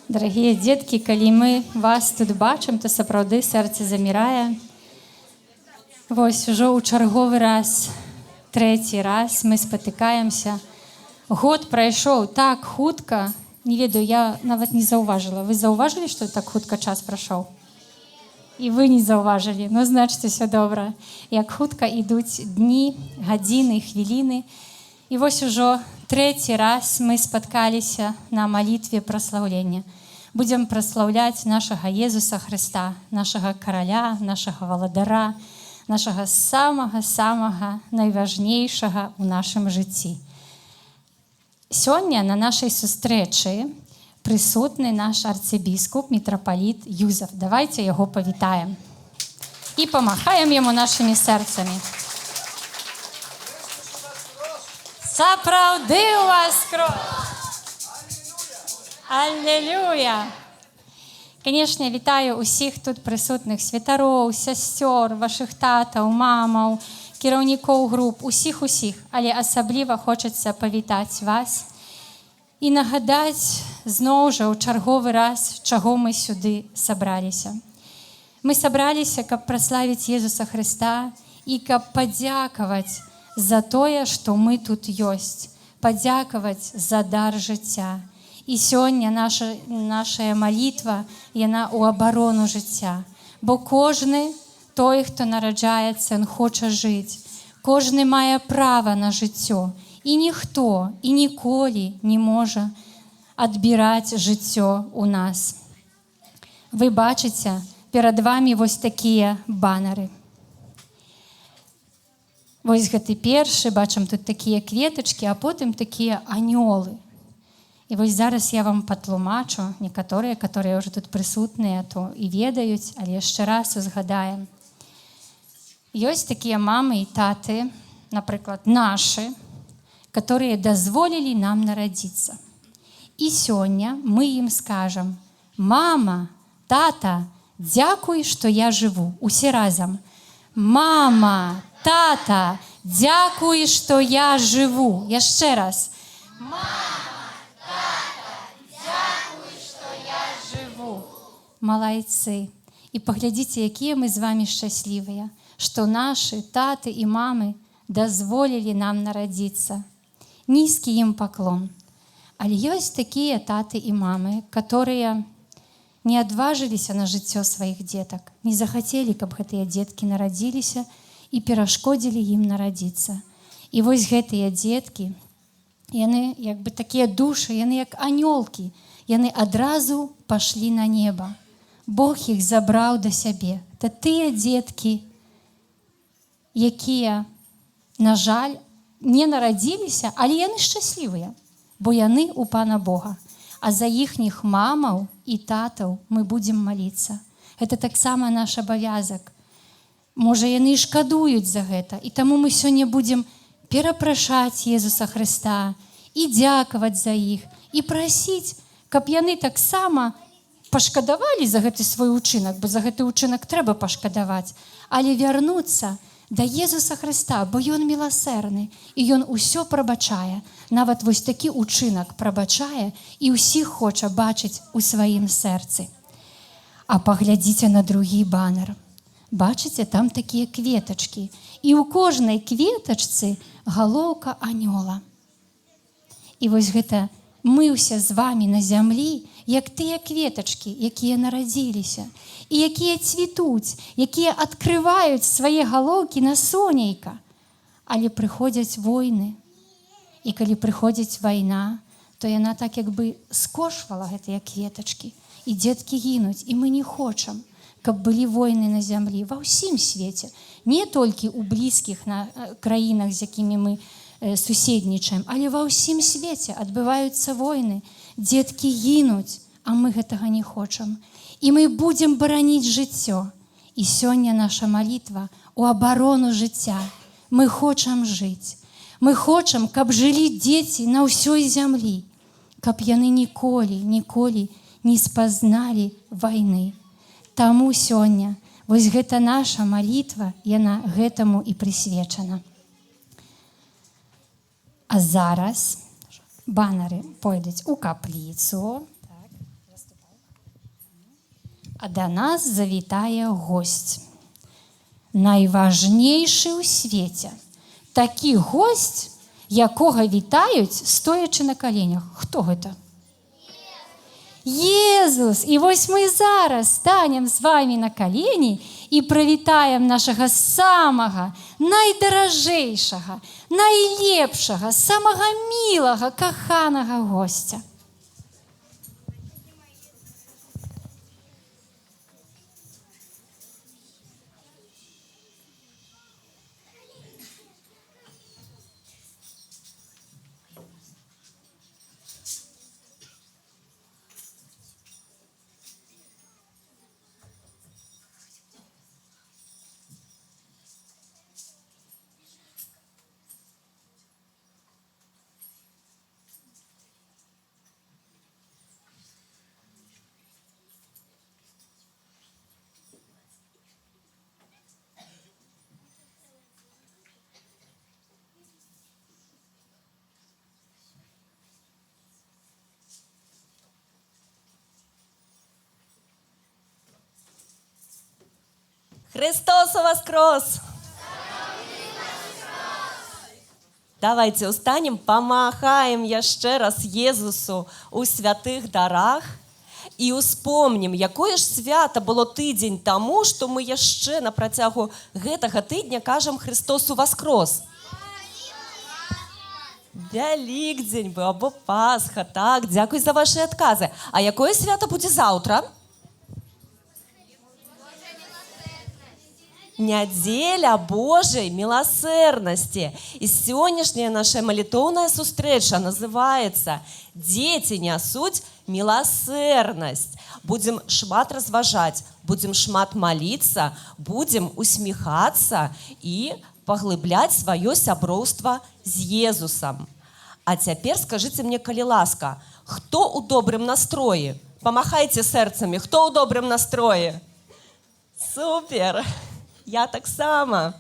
Дарагія дзеткі, калі мы вас тут бачым, то сапраўды сэрца замірае. Вось ужо ў чарговы раз, трэці раз мы спатыкаемся. Год прайшоў так хутка, не ведаю, я нават не заўважыла. Вы заўважылі, што так хутка час прайшоў? І вы не заўважылі, ну, значыць, усё добра. Як хутка ідуць дні, гадзіны, хвіліны. І вось ужо трэці раз мы спаткаліся на малітве праслаўлення. Будзем праслаўляць нашага Езуса Хрыста, нашага караля, нашага валадара, нашага самага-самага найважнейшага ў нашым жыцці. Сёння на нашай сустрэчы прысутны наш арцыбіскуп, мітрапаліт Юзеф. Давайте яго павітаем і памахаем яму нашымі сэрцамі. Сапраўды у вас кровь! Аллилуйя! Канешне, вітаю усіх тут прысутных святароў, сясцёр, вашых татаў, мамаў, кіраўнікоў груп, усіх-усіх, але асабліва хочацца павітаць вас і нагадаць зноў жа ў чарговы раз, чаго мы сюды сабраліся. Мы сабраліся, каб праславіць Езуса Хрыста і каб падзякаваць за тое, што мы тут ёсць, падзякаваць за дар жыцця. І сёння наша малітва, яна ў абарону жыцця. Бо кожны, той, хто нараджаецца, ён хоча жыць. Кожны мае права на жыццё. І ніхто, і ніколі не можа адбіраць жыццё ў нас. Вы бачыце перад вамі вось такія банары. Вось гэты першы, бачым тут такія кветачкі, а потым такія анёлы. І вось зараз я вам патлумачу некаторыя, которые ўжо тут прысутныя, то і ведаюць, але яшчэ раз узгадаем. Ёсць такія мамы і таты, напрыклад, нашы, которые дазволілі нам нарадзіцца. І сёння мы ім скажам: «Мама, тата, дзякуй, што я жыву». Усе разам. «Мама, тата, дзякуй, што я жыву». Яшчэ раз. «Мама, малайцы. І паглядзіце, якія мы з вамі шчаслівыя, што нашы таты і мамы дазволілі нам нарадзіцца. Нізкі ім паклон. Але ёсць такія таты і мамы, которые не адважыліся на жыццё сваіх дзетак, не захацелі, каб гэтыя дзеткі нарадзіліся і перашкодзілі ім нарадзіцца. І вось гэтыя дзеткі, яны як бы такія душы, яны як анёлкі, яны адразу пашлі на неба. Бог іх забраў да сябе. Та тыя дзеткі, якія, на жаль, не нарадзіліся, але яны шчаслівыя, бо яны у Пана Бога. А за іхніх мамаў і татаў мы будзем маліцца. Гэта таксама наш абавязак. Можа, яны і шкадуюць за гэта, і таму мы сёння будзем перапрашаць Езуса Хрыста і дзякаваць за іх, і прасіць, каб яны таксама пашкадавалі за гэты свой учынак, бо за гэты учынак трэба пашкадаваць, але вярнуцца да Езуса Хрыста, бо ён міласэрны, і ён усё прабачае. Нават вось такі учынак прабачае і ўсіх хоча бачыць у сваім сэрцы. А паглядзіце на другі банер. Бачыце, там такія кветачкі. І ў кожнай кветачцы галоўка анёла. І вось гэта мы ўсе з вамі на зямлі, як тыя кветачкі, якія нарадзіліся, і якія цвітуць, якія адкрываюць свае галоўкі на сонейка. Але прыходзяць войны. І калі прыходзіць вайна, то яна так як бы скошвала гэтыя кветачкі. І дзеткі гінуць, і мы не хочам, каб былі войны на зямлі ва ўсім свеце. Не толькі ў блізкіх краінах, з якімі мы суседнічаем, але ва ўсім свеце адбываюцца войны, дзеткі гінуць, а мы гэтага не хочам. І мы будзем бараніць жыццё. І сёння наша малітва ў абарону жыцця. Мы хочам жыць. Мы хочам, каб жылі дзеці на ўсёй зямлі, каб яны ніколі не спазналі вайны. Таму сёння вось гэта наша малітва, яна гэтаму і прысвечана. А зараз банары пойдуць у капліцу. Так, а да нас завітае госць. Найважнейшы ў свеце. Такі госць, якога вітаюць, стоячы на каленях. Хто гэта? Езус! І вось мы зараз станем з вами на калені і прывітаем нашага самага, найдаражэйшага, найлепшага, самага мілага, каханага госця. Христос воскрес! Давайте устанем, помахаем яшчэ раз Езусу у святых дарах і успомнім, якое ж свята было тыдзень таму, што мы яшчэ на працягу гэтага тыдня кажам Христосу воскрес. Вялікдзень быў, або Пасха, так, дзякуй за ваши адказы. А якое свята будзе заўтра? Нядзеля Божай міласэрнасці. І сённяшняя наша малітоўная сустрэча называецца «Дзеці нясуць міласэрнасць». Будзем шмат разважаць, будзем шмат маліцца, будзем усміхацца і паглыбляць сваё сяброўства з Езусам. А цяпер скажыце мне, калі ласка, хто ў добрым настроі? Памахайце сэрцамі, хто ў добрым настроі? Супер! Я таксама.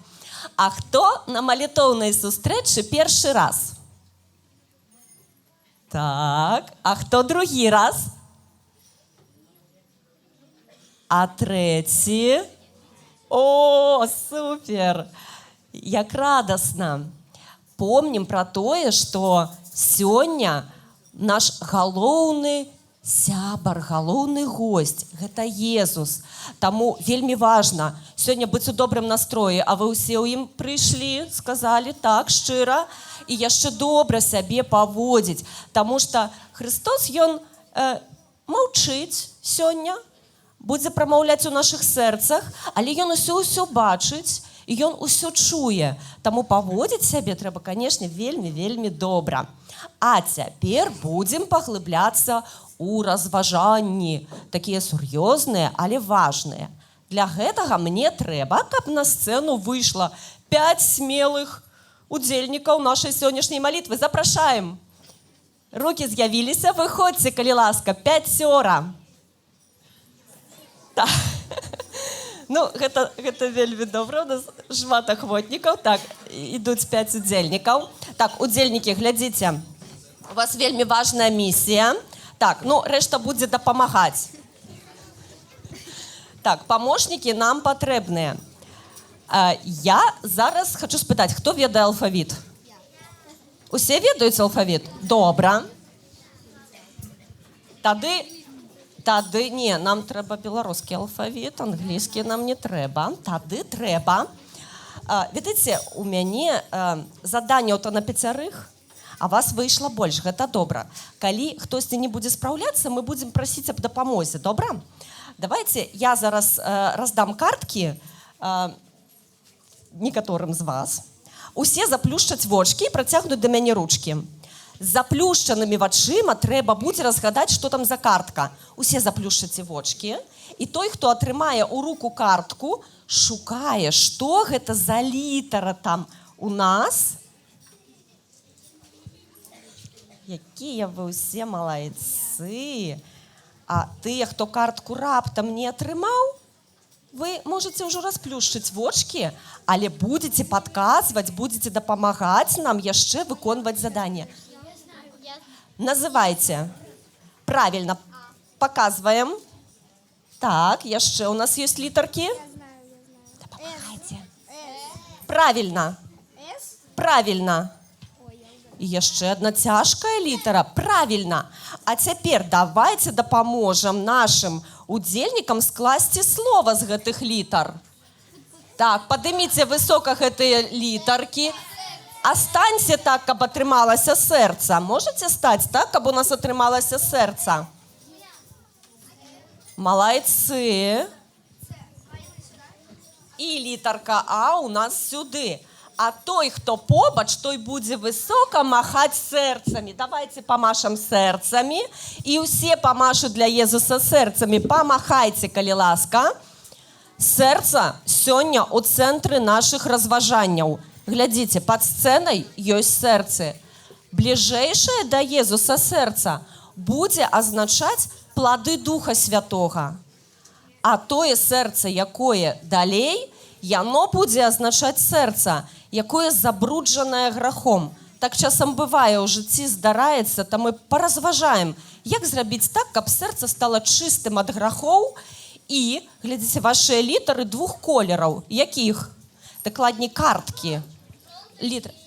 А хто на малітоўнай сустрэчы першы раз? Так, а хто другі раз? А трэці? О, супер! Як радасна! Помнім пра тое, што сёння наш галоўны сябар, галоўны госць, гэта Езус. Таму вельмі важна сёння быць у добрым настроі, а вы ўсе ў ім прыйшлі, сказалі так, шчыра, і яшчэ добра сябе паводзіць. Таму што Христос, ён маўчыць сёння, будзе прамаўляць у нашых сэрцах, але ён усё бачыць, і ён усё чуе. Таму паводзіць сябе трэба, канешне, вельмі добра. А цяпер будзем паглыбляцца у разважанні, такія сур'ёзныя, але важныя. Для гэтага мне трэба, каб на сцэну выйшла 5 смелых удзельнікаў нашай сённяшняй малітвы. Запрашаем. Рукі з'явіліся, выходзьце, калі ласка, 5. Так. Ну, гэта вельмі добра, у нас шмат ахвотнікаў. Так, ідуць 5 удзельнікаў. Так, удзельнікі, глядзіце, у вас вельмі важная місія. Так, ну, рэшта будзе дапамагаць. Так, памочнікі нам патрэбныя. Я зараз хочу спытаць, хто ведае алфавіт? Усе ведаюць алфавіт? Добра. Тады не, нам трэба беларускі алфавіт, англійскі нам не трэба. Тады трэба. Ведаеце, у мяне заданняў-то на 5, а вас выйшла больш, гэта добра. Калі хтосьці не будзе спраўляцца, мы будзем прасіць аб дапамозе, добра? Давайте я зараз раздам карткі некаторым з вас. Усе заплюшчаць вочкі і працягнуць да мяне ручкі. З заплюшчанымі вачыма трэба будзе разгадаць, што там за картка. Усе заплюшчаце вочкі. І той, хто атрымае ў руку картку, шукае, што гэта за літара там у нас. Якія вы ўсе малайцы. А тыя, хто картку раптам не атрымаў, вы можете ўжо расплюшчыць вочкі, але будзеце падказваць, будзеце дапамагаць нам яшчэ выконваць заданне. Называйце. Правильно. Показваем. Так, яшчэ у нас ёсць літаркі? Дапамагайце. Правільна. Правільна. І яшчэ одна цяжкая літара. Правільна. А цяпер давайце дапаможам нашым удзельнікам скласці слова з гэтых літар. Так, падыміце высока гэтыя літаркі. Астаньце так, каб атрымалася сэрца. Можаце стаць так, каб у нас атрымалася сэрца? Малайцы. І літарка А у нас сюды. А той, хто побач, той будзе высока махаць сэрцамі. Давайте памашам сэрцамі. І ўсе памашуць для Езуса сэрцамі. Памахайце, калі ласка. Сэрца сёння ў цэнтры нашых разважанняў. Глядзіце, пад сцэнай ёсць сэрцы. Бліжэйшае да Езуса сэрца будзе азначаць плады Духа Святога. А тое сэрца, якое далей, яно будзе азначаць сэрца, якое забруджанае грахом. Так часам бывае ў жыцці, здараецца, то мы паразважаем, як зрабіць так, каб сэрца стала чыстым ад грахоў. І, глядзіце, вашыя літары двух колераў. Якіх? Дакладней, карткі.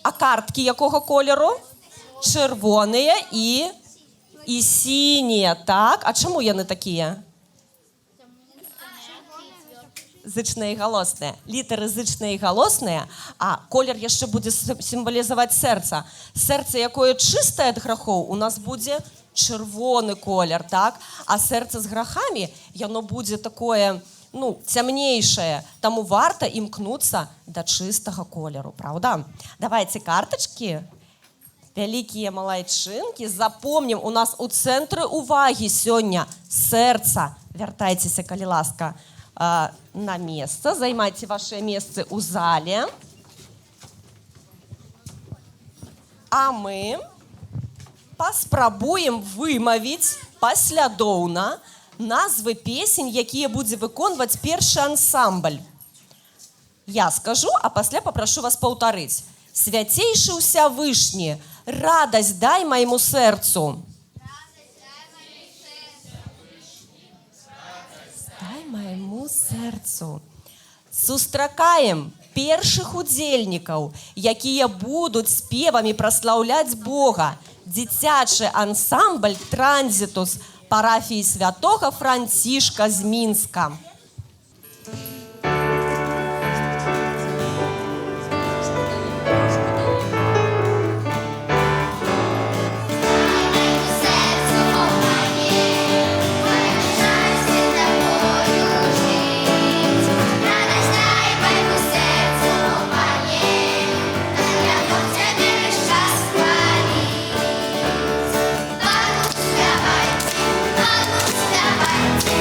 А карткі якога колеру? Чырвоныя і сінія. Так? А чаму яны такія? Зычныя і галосныя. Літары зычныя і галосныя, а колер яшчэ будзе сімвалізаваць сэрца. Сэрца, якое чыстае ад грахоў, у нас будзе чырвоны колер, так? А сэрца з грахамі, яно будзе такое, цямнейшае. Таму варта імкнуцца да чыстага колеру, правда? Давайте картачкі. Вялікія малайчынкі. Запомнім, у нас у цэнтры увагі сёння сэрца. Вяртайцеся, калі ласка, на месца. Займайце вашыя месцы ў зале. А мы паспрабуем вымавіць паслядоўна назвы песень, якія будзе выконваць першы ансамбль. Я скажу, а пасля папрашу вас паўтарыць. Свяцейшы ўсявышні, радасць дай майму сэрцу. Дай майму сэрцу. Сустракаем першых удзельнікаў, якія будуць спевамі праслаўляць Бога. Дзіцячы ансамбль «Транзітус» парафіі святога Францішка з Мінска. Спявайте, спявайте,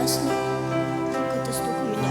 ясно. Какой-то стук у меня.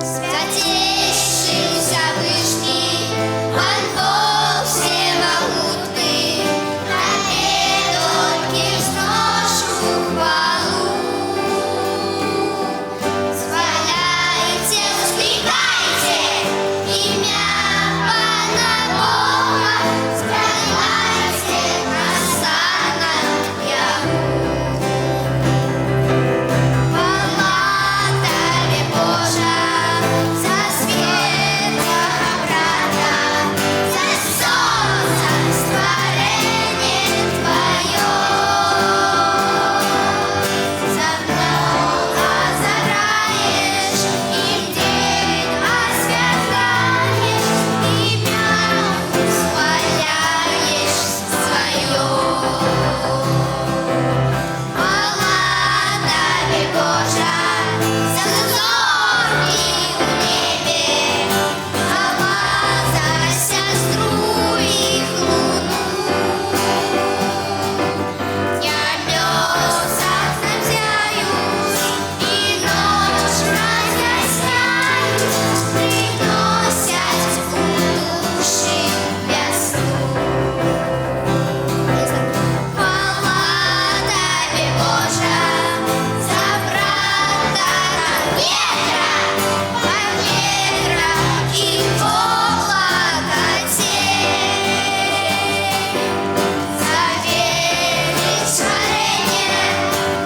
Святейший Всевышний, Он Бог всемогутный, Тебе только взношу хвалу. Восхваляйте, воскликайте имя Пана Бога, спевайте Хосанна Ему. Хвала Тебе, Боже, за свет брата, за солнце створение Твое, за много зараешь и день освятляешь, имя восхваляешь свое. Хвала Тебе, Боже, за зорки в небе, хвала за сестру их луну. Небеса снабжают и ночь разъясняют, приносят в души весну. Хвала Тебе, Боже, за брата ветра и полокотей, за верить творение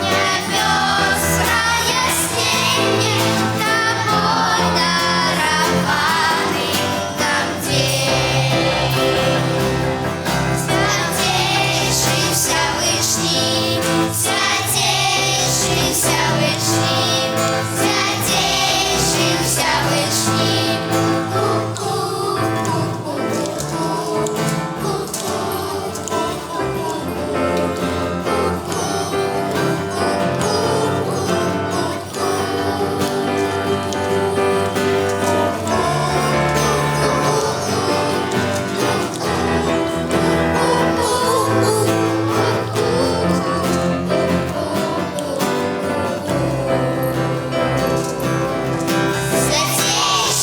небес прояснение, тобой дарованный нам день. Святейший Всевышний, святейший Всевышний, святейший Всевышний.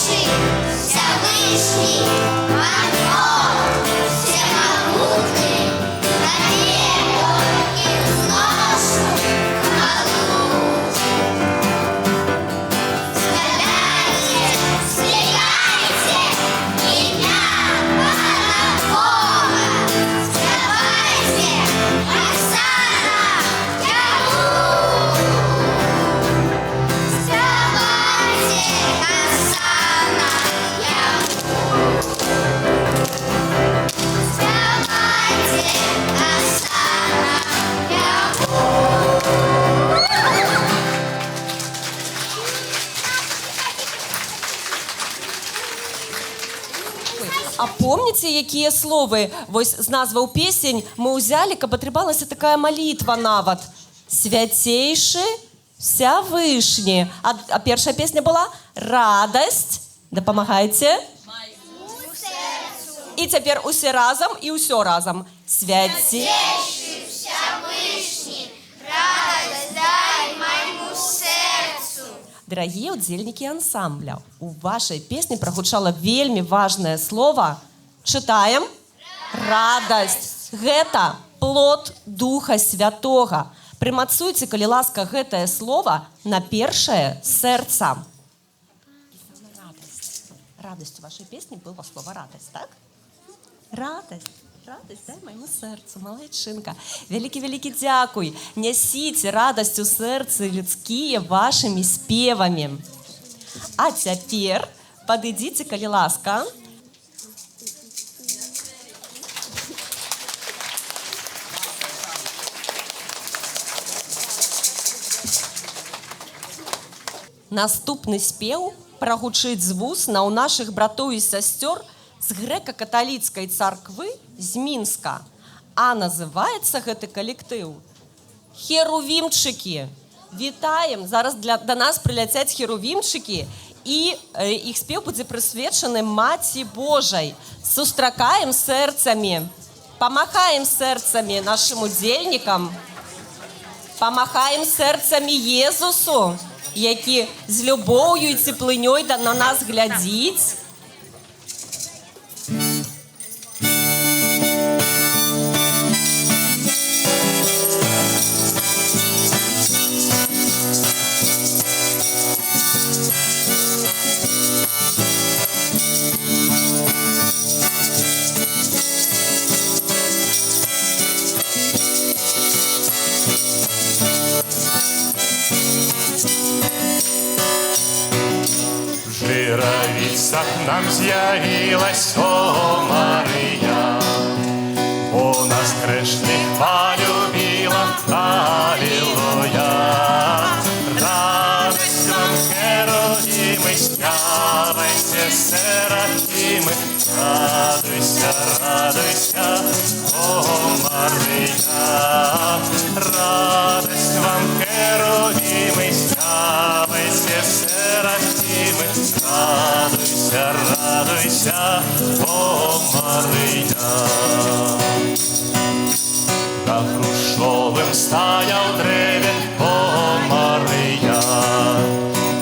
Святейший Всевышний, Он Бог всемогутный, Тебе только взношу хвалу. Восхваляйте, слияйте имя Пана Бога, спевайте Хосанна Ему. Спевайте Хосанна Ему. Спевайте Хосанна А помните, якія словы вось з назваў песень мы ўзялі, каб атрымалася такая малітва нават? Святейшы Всевышні. А першая песня была «Радасць». Дапамагайце. І цяпер усе разам і ўсё разам. Всевышний, радость дай моему сердцу. Дорогие удзельники ансамбля, у вашей песни прогучало вельми важное слово. Читаем. Радость. Гэта плод Духа Святого. Прымацуйце, калі ласка, гэтае слово на першае сэрца. Радость у вашей песни было слово радость, так? Радость. Радость, дай моему сердцу, малайчынка. Вялікі-вялікі дзякуй. Нясіце радасць у сэрцы людскія вашымі спевамі. А цяпер падыдзіце, калі ласка. Наступны спеў прагучыць з вусна ў нашых братоў і сясцёр з грэка-каталіцкай царквы з Мінска. А называецца гэты калектыў «Херувімчыкі». Вітаем! Зараз да нас прыляцяць херувімчыкі, і іх спеў будзе прысвечаны Маці Божай. Сустракаем сэрцамі, памахаем сэрцамі нашым удзельнікам, памахаем сэрцамі Езусу, які з любоўю і цеплынёй на нас глядзіць. Жыравіцах нам з'явілась, о Марыя, бо нас грэшных полюбіла, алілуя. Радость вам, Херувімы, спявайце, серафімы, радуйся, радуйся, о Марыя. Радость вам, Херувімы, спявайце, серафімы, радуйся, радуйся, о Марыя. На хрушовым стаяў дрэве, о Марыя,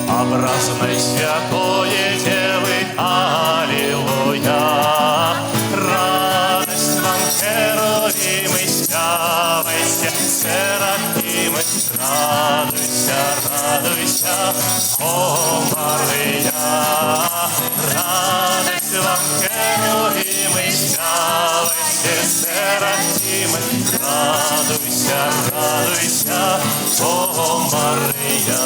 абразнай святое Девы, алілуя. Радость вам, Херувімы, спявайце, серафімы, радуйся, радуйся, о Марыя. Радость вам, Херувімы, спявайце, серафімы, радуйся, радуйся, о Марыя.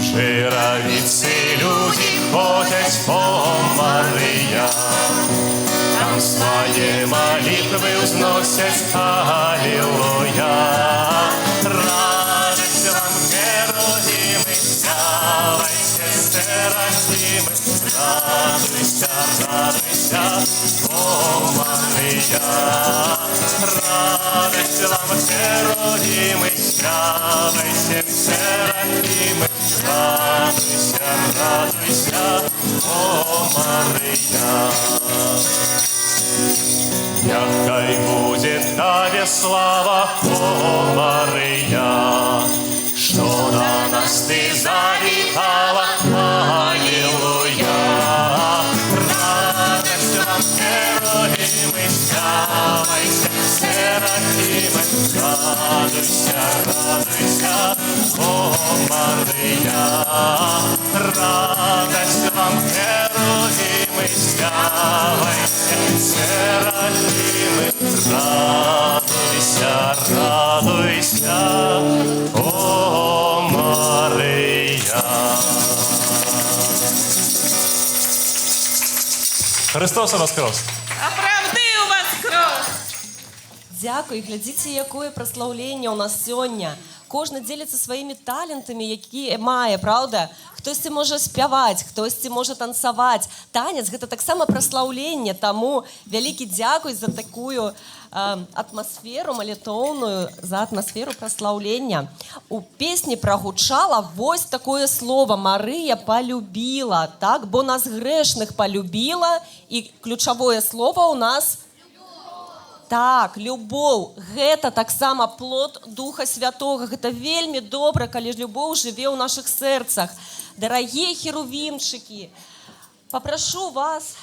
Жыравіцы людзі ходзяць, о Марыя, там свае малітвы ўзносяць, алілуя. Радость вам, Херувімы, спявайце, серафімы, радуйся, радуйся, о Марыя. Радость вам, Херувімы, спявайце, серафімы, радуйся, радуйся, о Марыя. Няхай будет Табе слава, о Марыя, что до нас Ты завітала, алілуя. Радость вам, Херувімы, спявайце, серафімы, радуйся, радуйся, о Марыя. Радость вам, Херувімы, спявайце, серафімы, радуйся, радуйся, о Марія. Христос воскрес! Оправдыў воскрес! Дзякуй, глядзіце, якое праслаўленне ў нас сёння. Кожны дзеліцца сваімі талентамі, якія мае, праўда? Хтосьці можа спяваць, хтосьці можа танцаваць. Танец — гэта таксама праслаўленне, таму вялікі дзякуй за такую атмасферу малітоўную, за атмасферу праслаўлення. У песні прагучала вось такое слово «Марыя полюбіла», так? Бо нас грэшных полюбіла, і ключавое слово у нас так, любоў. Гэта таксама плод Духа Святога. Гэта вельмі добра, калі любоў жыве ў нашых сэрцах. Дарагія херувімчыкі, папрашу вас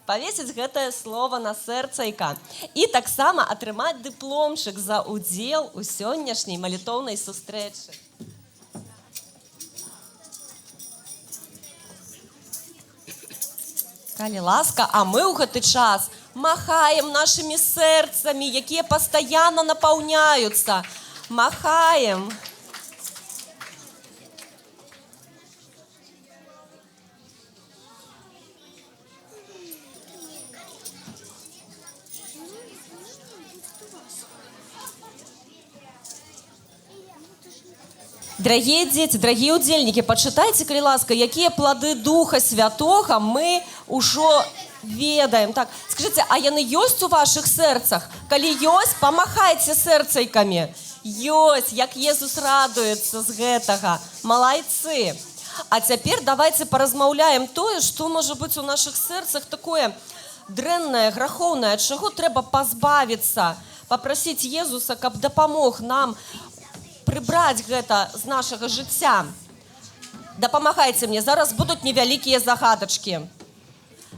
павесіць гэтае слово на сэрцайка і таксама атрымаць дыпломчык за ўдзел у сённяшняй малітоўнай сустрэчы. Калі ласка, а мы ў гэты час махаем нашымі сэрцамі, якія пастаянна напаўняюцца. Махаем. Дорогие дети, дорогие удзельники, почитайте, калі ласка, якія плоды Духа Святого мы ўжо ведаем. Так, скажите, а яны ёсць у ваших сэрцах? Калі ёсць, помахайте сэрцайкамі. Ёсць, як Езус радуецца з гэтага. Малайцы. А цяпер давайте паразмаўляем тое, што можа быць у наших сэрцах такое дрэннае, грахоўнае, ад чаго трэба пазбавіцца, папросіць Езуса, каб дапамог нам прибрать гэта з нашага жыцця. Дапамагайце мне, зараз будуць невялікія загадачкі.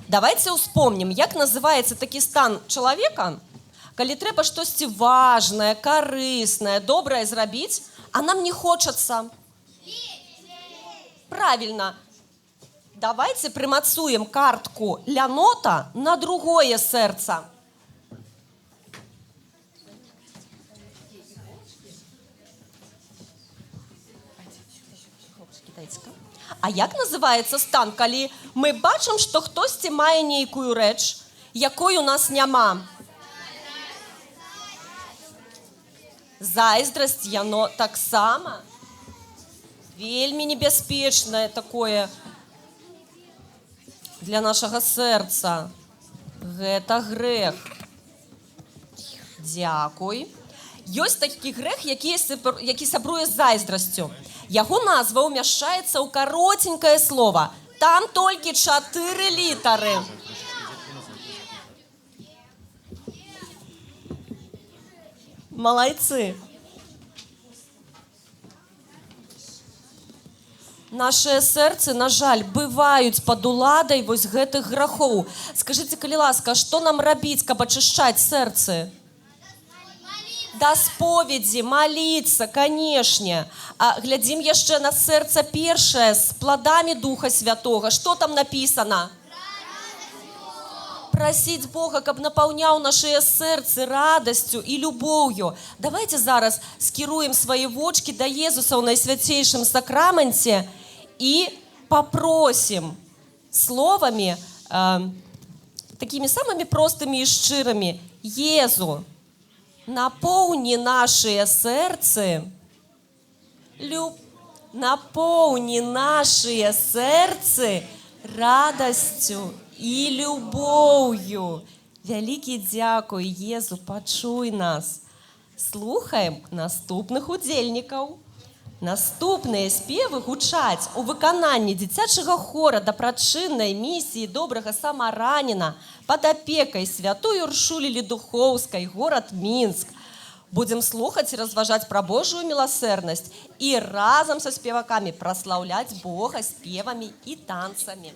Давайте успомнім, як называецца такі стан чалавека, калі трэба штосьці важнае, карыснае, добрае зрабіць, а нам не хочацца. Правильно. Давайте прымацуем картку лянота на другое сэрца. А як называецца стан, калі мы бачым, што хтосьці мае нейкую рэч, якой у нас няма? Зайздрасць, яно таксама вельмі небяспечнае такое для нашага сэрца. Гэта грэх. Дзякуй. Ёсць такі грэх, які сябруе з зайздрасцю. Яго назва ўмяшчаецца ў каротенькае слова. Там толькі 4 літары. Малайцы. Нашыя сэрцы, на жаль, бываюць пад уладай вось гэтых грахоў. Скажыце, калі ласка, што нам рабіць, каб ачышчаць сэрцы? Да споведзі, маліцца, канешне. А глядзім яшчэ на сэрца першае з пладамі Духа Святога. Што там напісана? Прасіць Бога, каб напаўняў нашыя сэрцы радасцю і любоўю. Давайте зараз скіруем свае вочкі да Езуса ў найсвяцейшым сакраменце і папросім словамі, такімі самымі простымі і шчырымі: Езу, напоўні нашыя сэрцы, напоўні нашыя сэрцы радасцю і любоўю. Вялікі дзякуй, Езу, пачуй нас. Слухаем наступных удзельнікаў. Наступныя спевы гучаць у выкананні дзіцячага хора дабрачыннай місіі добрага самараніна пад апекай святой Уршулі Ледухоўскай, горад Мінск. Будзем слухаць і разважаць пра Божую міласэрнасць і разам са спевакамі праслаўляць Бога спевамі і танцамі.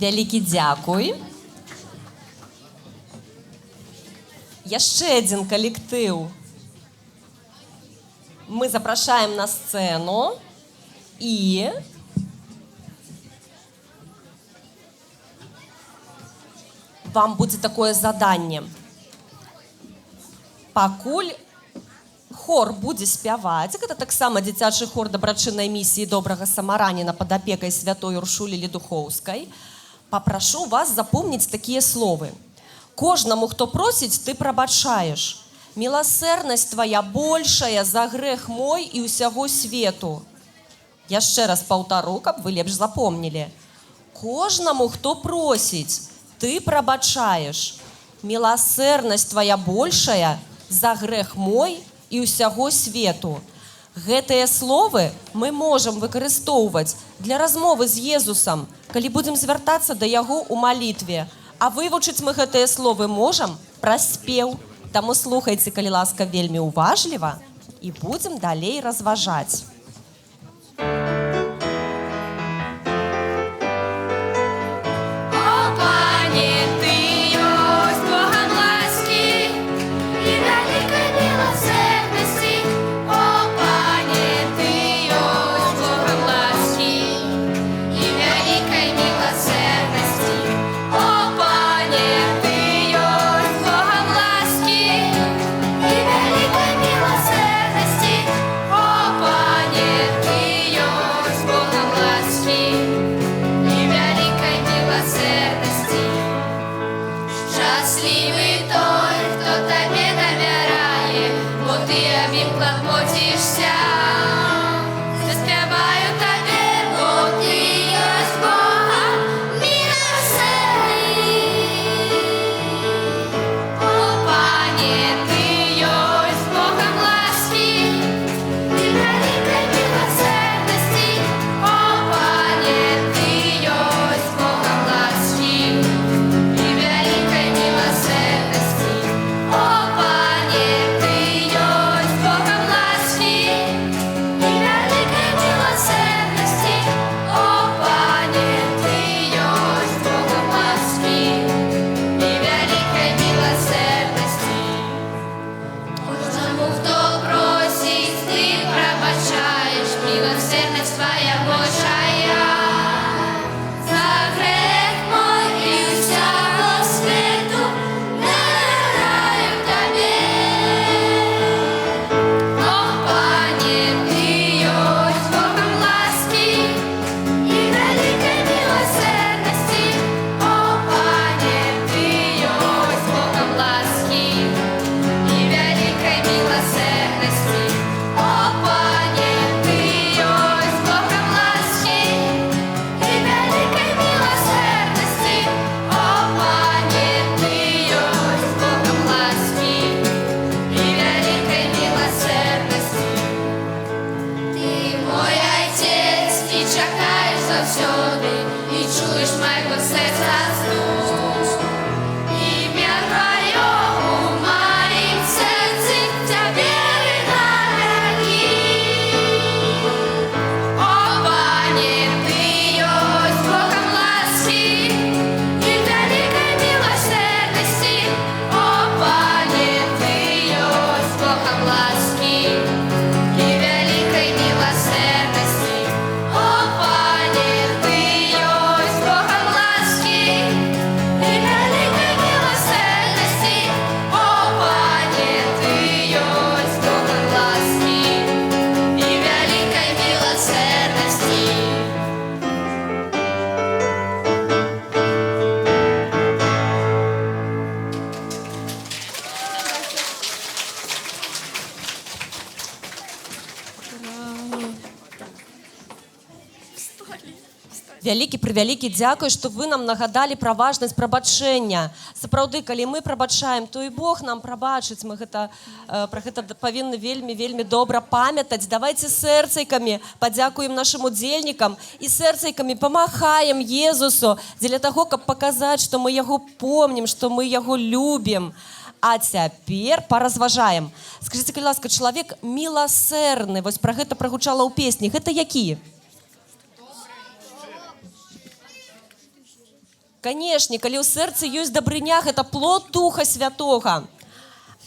Вялікі дзякуй. Яшчэ адзін калектыў. Мы запрашаем на сцэну і вам будзе такое заданне. Пакуль хор будзе спяваць, гэта таксама дзіцячы хор дабрачыннай місіі добрага самараніна пад апекай святой Уршулі Ледухоўскай, папрашу вас запомніць такія словы. Кожнаму, хто просіць, ты прабачаеш. Міласэрнасць твая большая за грэх мой і ўсяго свету. Яшчэ раз паўтару, каб вы лепш запомнілі. Кожнаму, хто просіць, ты прабачаеш. Міласэрнасць твая большая за грэх мой і ўсяго свету. Гэтыя словы мы можам выкарыстоўваць для размовы з Езусам, калі будзем звяртацца да яго ў малітве. А вывучыць мы гэтыя словы можам праз спеў. Таму слухайце, калі ласка, вельмі уважліва і будзем далей разважаць. Вялікі дзякуй, што вы нам нагадалі пра важнасць прабачэння. Сапраўды, калі мы прабачаем, то і Бог нам прабачыць. Мы пра гэта павінны вельмі добра памятаць. Давайце сэрцайкамі падзякуем нашым удзельнікам і сэрцайкамі памахаем Езусу дзеля таго, каб паказаць, што мы яго помнім, што мы яго любім. А цяпер паразважаем. Скажыце, калі ласка, чалавек міласэрны, вось пра гэта прагучала ў песні. Гэта які? Канешне, калі ў сэрцы ёсць дабрыня, гэта плод Духа Святога.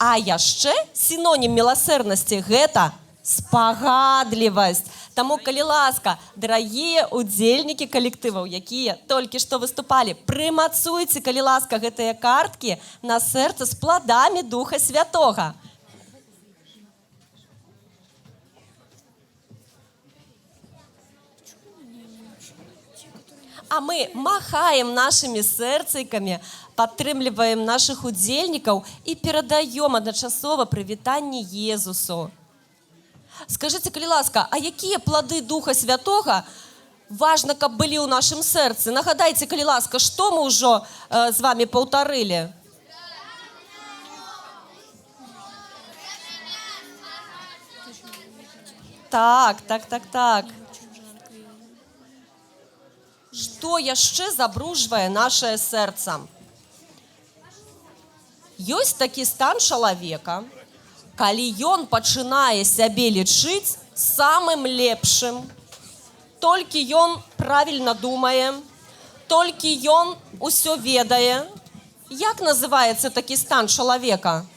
А яшчэ сінонім міласэрнасці гэта спагадлівасць. Таму, калі ласка, дарагія удзельнікі калектываў, якія толькі што выступалі, прымацуйце, калі ласка, гэтыя карткі на сэрца з пладамі Духа Святога. А мы махаем нашими сэрцайкамі, падтрымліваем наших удзельнікаў і перадаем адначасова прывітанне Езусу. Скажыце, калі ласка, а якія плады Духа Святога важна, каб былі ў нашым сэрцы? Нагадайце, калі ласка, што мы ўжо з вами паўтарылі? Так. Што яшчэ забружвае нашае сэрца? Ёсць такі стан чалавека, калі ён пачынае сябе лічыць самым лепшым, толькі ён правільна думае, толькі ён усё ведае. Як называецца такі стан чалавека?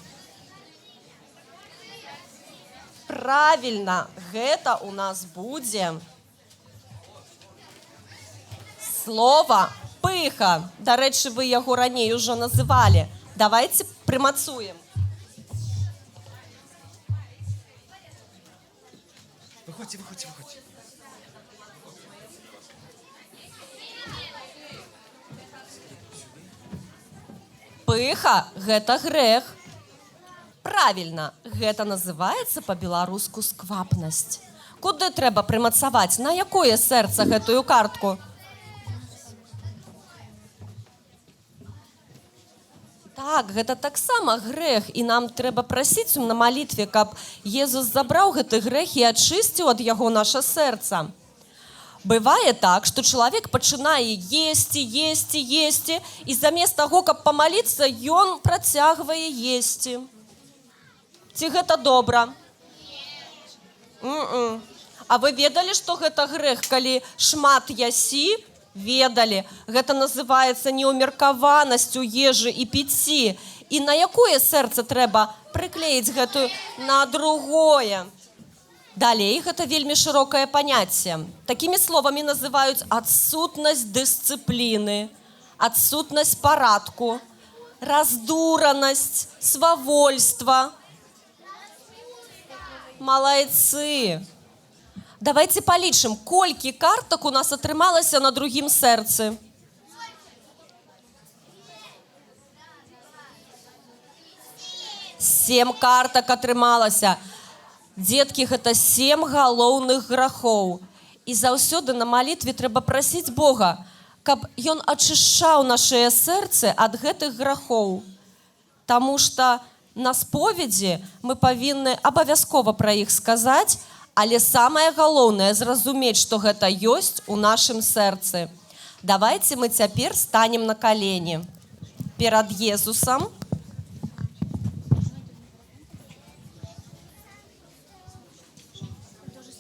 Правільна, гэта у нас будзе слова пыха. Дарэчы, вы яго раней ужо называлі. Давайте прымацуем. Выходзьте. Пыха – гэта грэх. Правільна, гэта называецца па-беларуску сквапнасць. Куды трэба прымацаваць? На якое сэрца гэтую картку? Так, гэта таксама грэх, і нам трэба прасіць на малітве, каб Езус забраў гэты грэх і ачысціў ад яго наша сэрца. Бывае так, што чалавек пачынае есці, і замест таго, каб памаліцца, ён працягвае есці. Ці гэта добра? А вы ведалі, што гэта грэх, калі шмат ясі? Ведалі. Гэта называецца неўмеркаванасць у ежы і піці. І на якое сэрца трэба прыклеіць гэтую на другое? Далей, гэта вельмі шырокае паняцце. Такімі словамі называюць адсутнасць дысцыпліны, адсутнасць парадку, раздуранасць, свавольства. Малайцы. Давайте палічым, колькі картак у нас атрымалася на другім сэрцы. Сем картак атрымалася. Дзеткі, гэта 7 галоўных грахоў. І заўсёды на малітве трэба прасіць Бога, каб ён ачышчаў нашыя сэрцы ад гэтых грахоў. Таму што на споведзі мы павінны абавязкова пра іх сказаць, але самае галоўнае зразумець, што гэта ёсць у нашым сэрцы. Давайте мы цяпер станем на калені перад Езусам.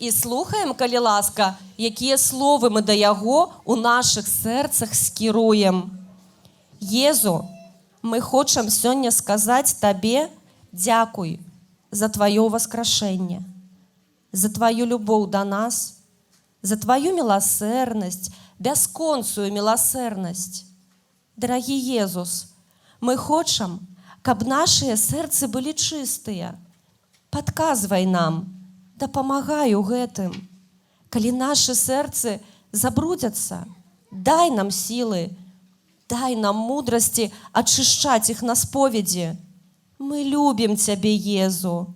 І слухаем, калі ласка, якія словы мы да яго у нашых сэрцах скіруем. Езу, мы хочам сёння сказаць табе дзякуй за тваё ўваскрашэнне, за твою любоў да нас, за твою міласэрнасць, бясконцую міласэрнасць. Дарагі Езус, мы хочам, каб нашыя сэрцы былі чыстыя. Падказвай нам, дапамагай у гэтым. Калі нашы сэрцы забрудзяцца, дай нам сілы, дай нам мудрасці ачышчаць іх на споведзі. Мы любім цябе, Езу.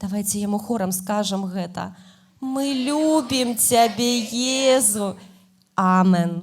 Давайте яму хорам скажам гэта. Мы любім цябе, Езу. Амен.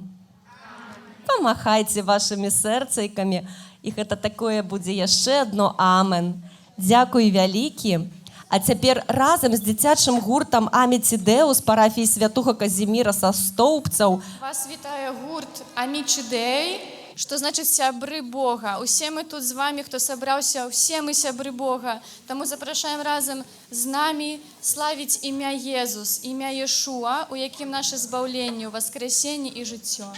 Памахайце вашымі сэрцайкамі. І гэта такое будзе яшчэ адно амен. Дзякуй вялікі. А цяпер разам з дзіцячым гуртам Аміцідеус парафіі святога Казіміра са Стоўбцаў Вас вітае гурт Амічідей, што значыць сябры Бога. Усе мы тут з вами, хто сабраўся, усе мы сябры Бога. Таму запрашаем разам з намі славіць імя Езус, імя Ешуа, у якім наше збаўленне, воскресенне і жыццё.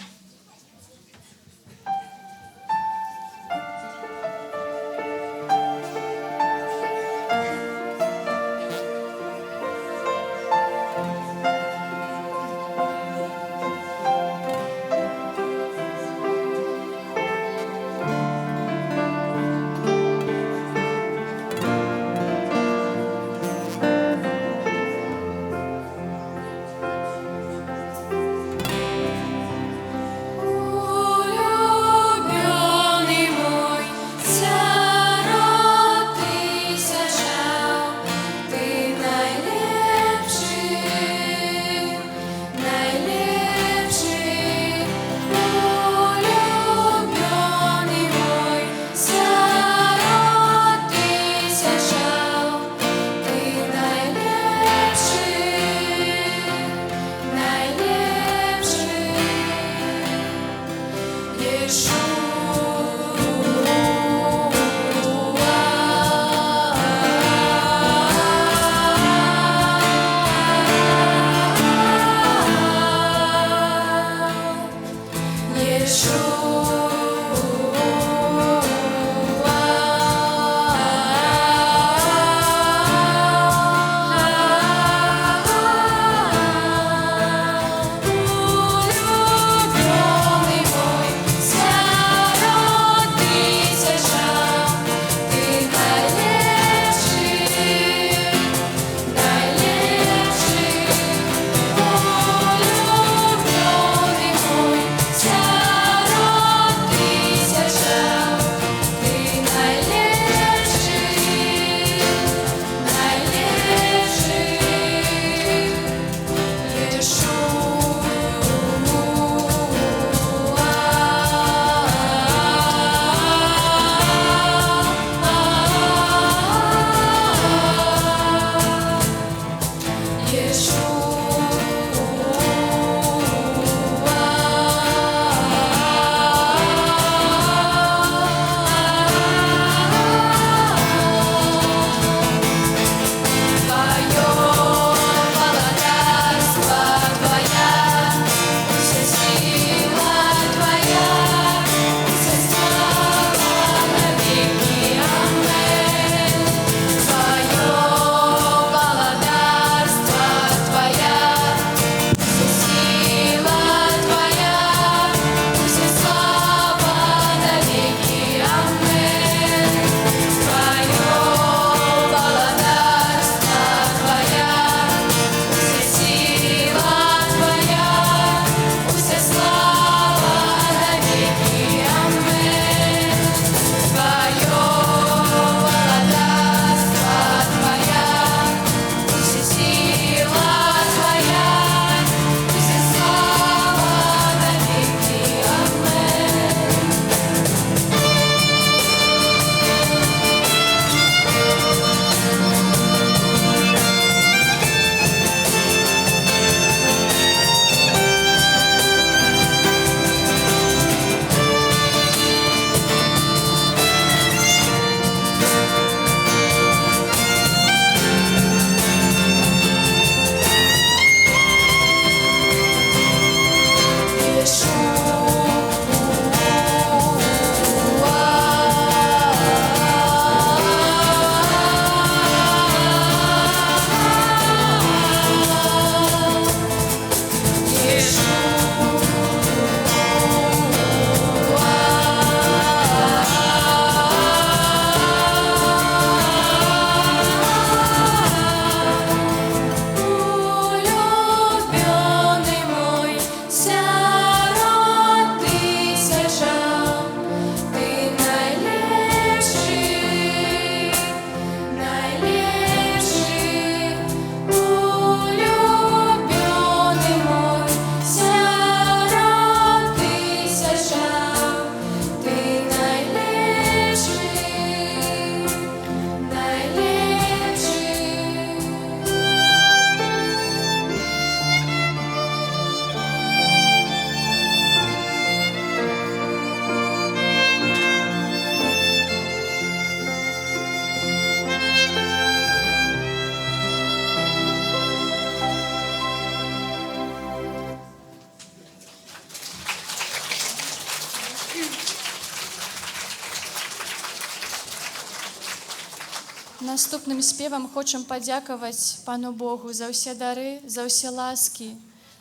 Наступным спевам хочам падзякаваць Пану Богу за ўсе дары, за ўсе ласкі,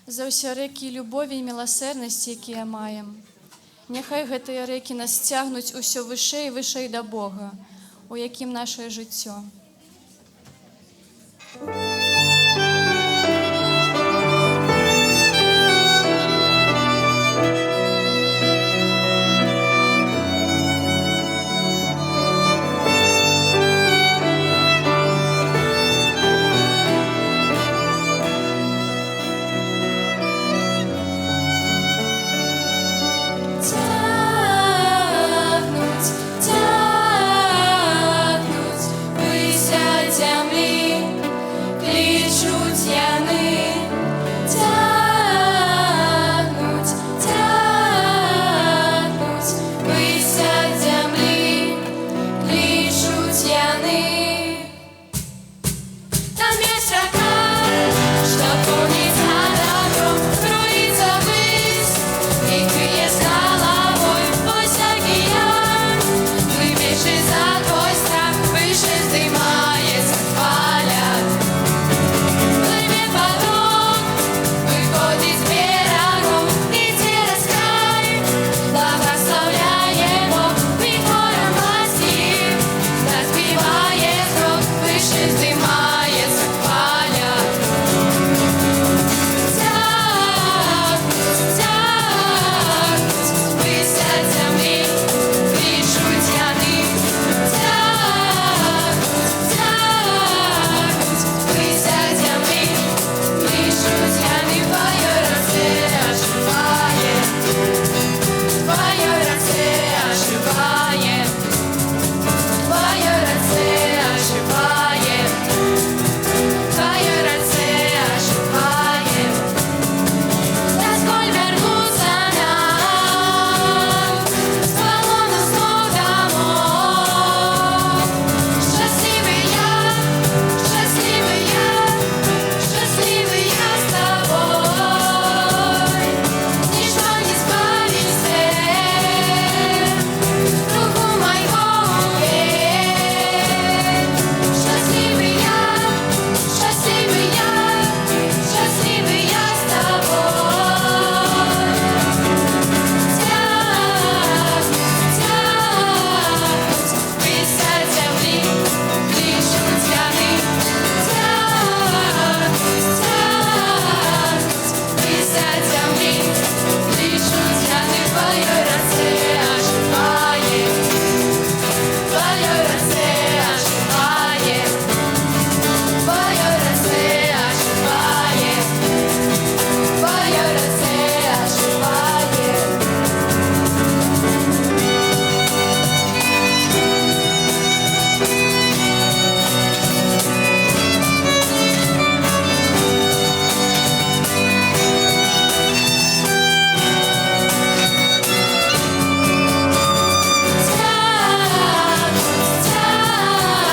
за ўсе рэкі любові і міласэрнасці, якія маем. Няхай гэтыя рэкі нас цягнуць усё вышэй і вышэй да Бога, у якім нашае жыццё. Цягнуць высь ад зямлі, клічуць яны. Цягнуць высь ад зямлі, клічуць яны. Там ёсць рака, што поўніцца добром, струіцца высь і крые з галавой. Ось акіян, глыбейшы за твой страх, выше здымаецца хваля. Плыве поток, выходзіць берагом і цераз край, благословляе Бог вихором власти, заспіває крок, выше здымаецца хваля. Цягнуць высь ад зямлі, клічуць яны. Цягнуць высь ад зямлі, клічуць яны. Тваёй раце оживае, тваёй раце оживае, тваёй раце оживае, тваёй раце оживае. Дазволь вярнуцца нам з палону знов дамоў. Шчаслівыя, шчаслівыя, шчаслівыя з табой. Ніжно не збавіце духу майго увек. Шчаслівыя, шчаслівыя, шчаслівыя з табой. Цягнуць высь ад зямлі, клічуць яны. Цягнуць высь ад зямлі, клічуць яны. Тваёй раце оживае, тваёй раце оживае, тваёй раце оживае, тваёй раце оживае.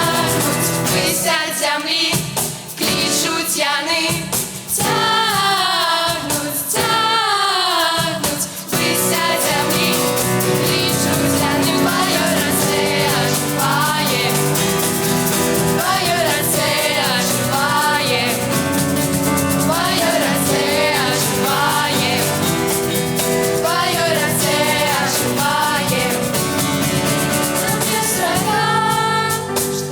Цягнуць высь ад зямлі, клічуць яны. Цягнуць высь ад зямлі, клічуць яны. Тваёй раце оживае, тваёй раце оживае, тваёй раце оживае, тваёй раце оживае. Там ёсць рака,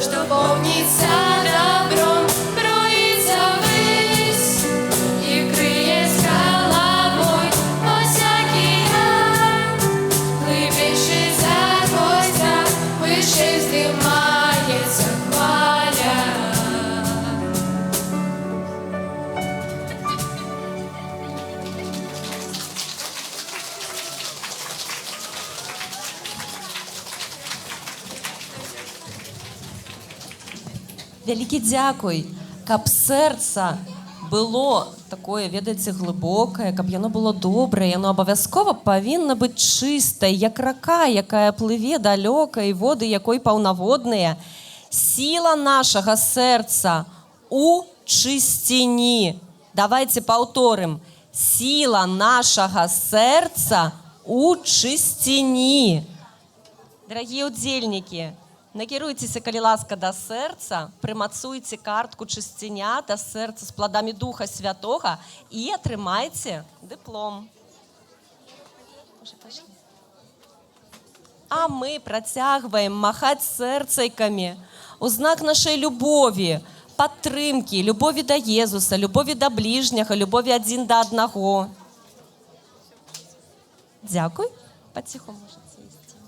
што поўніцца добром, струіцца высь і крые з галавой. Ось акіян, глыбейшы за твой страх, вышэй здымаецца хваля. Вялікі дзякуй, каб сэрца было такое, ведаеце, глыбокае, каб яно было добрае, яно абавязкова павінна быць чыстае, як рака, якая плыве далёка, і воды якой паўнаводныя. Сіла нашага сэрца у чысціні. Давайте паўторым. Сіла нашага сэрца у чысціні. Дорогие удзельники, Накіруйцеся, калі ласка, да сэрца, прымацуйце картку чысціня да сэрца з пладамі Духа Святога і атрымайце дыплом. А мы працягваем махаць сэрцайкамі у знак нашай любові, падтрымкі, любові да Езуса, любові да бліжняга, любові адзін да аднаго. Дзякуй. Паціху можаце ісці.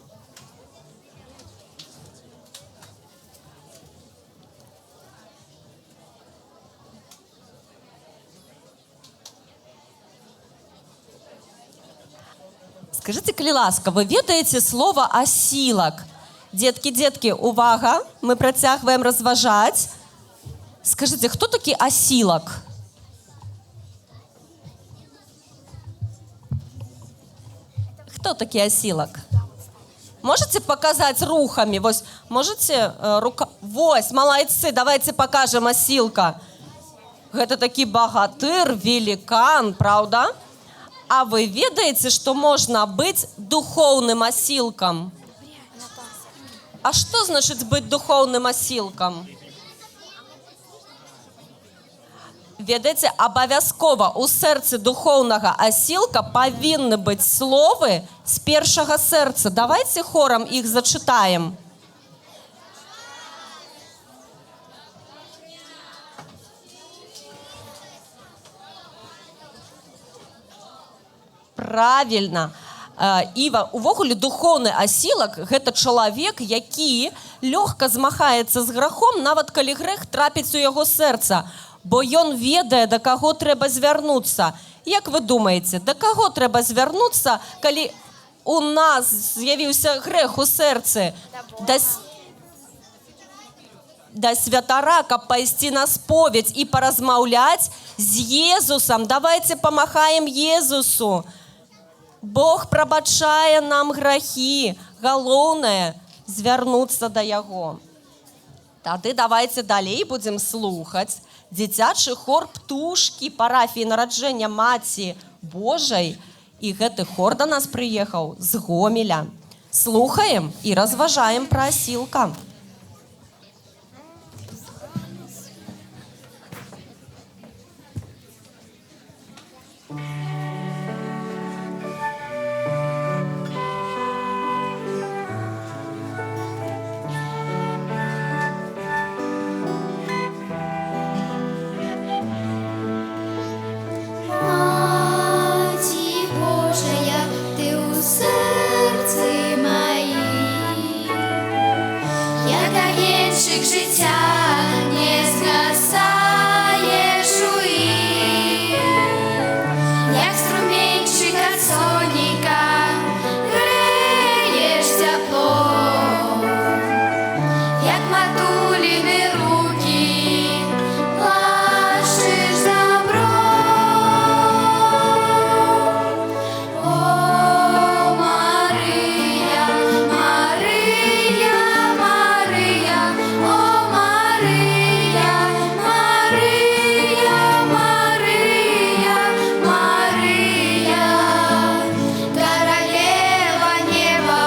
Скажите, калі ласка, вы ведаеце слова асілак? Детки, увага, мы працягваем разважаць. Скажите, хто такі асілак? Хто такі асілак? Можете показать рухами? Вось, можете рука... Вось, малайцы, давайте покажем асілка. Гэта такі багатыр, великан, правда? А вы ведаеце, што можна быць духоўным асілкам? А што значыць быць духоўным асілкам? Ведаеце, абавязкова у сэрцы духоўнага асілка павінны быць словы з першага сэрца. Давайте хорам іх зачытаем. Правильно. Іва, увогуле духоўны асілак – гэта чалавек, які лёгка змагаецца з грахом, нават калі грэх трапіць у яго сэрца, бо ён ведае, да каго трэба звярнуцца. Як вы думаеце, да каго трэба звярнуцца, калі у нас з'явіўся грэх у сэрцы? Да святара, каб пайсці на споведь і паразмаўляць з Езусам. Давайте памахаем Езусу. Бог прабачае нам грахі. Галоўнае – звярнуцца да Яго. Тады давайте далей будзем слухаць дзіцячы хор «Птушкі» парафіі нараджэння Маці Божай. І гэты хор да нас прыехаў з Гомеля. Слухаем і разважаем пра асілка. Маці Божая, ти у серці моїм, як агеньчик життя не згасаєш у ім, як струменчик от сонника греєш тепло, як матуліни руки лащиш добро. О, Мария, Мария, Мария, о, Мария, Мария, Мария, Мария, королева неба.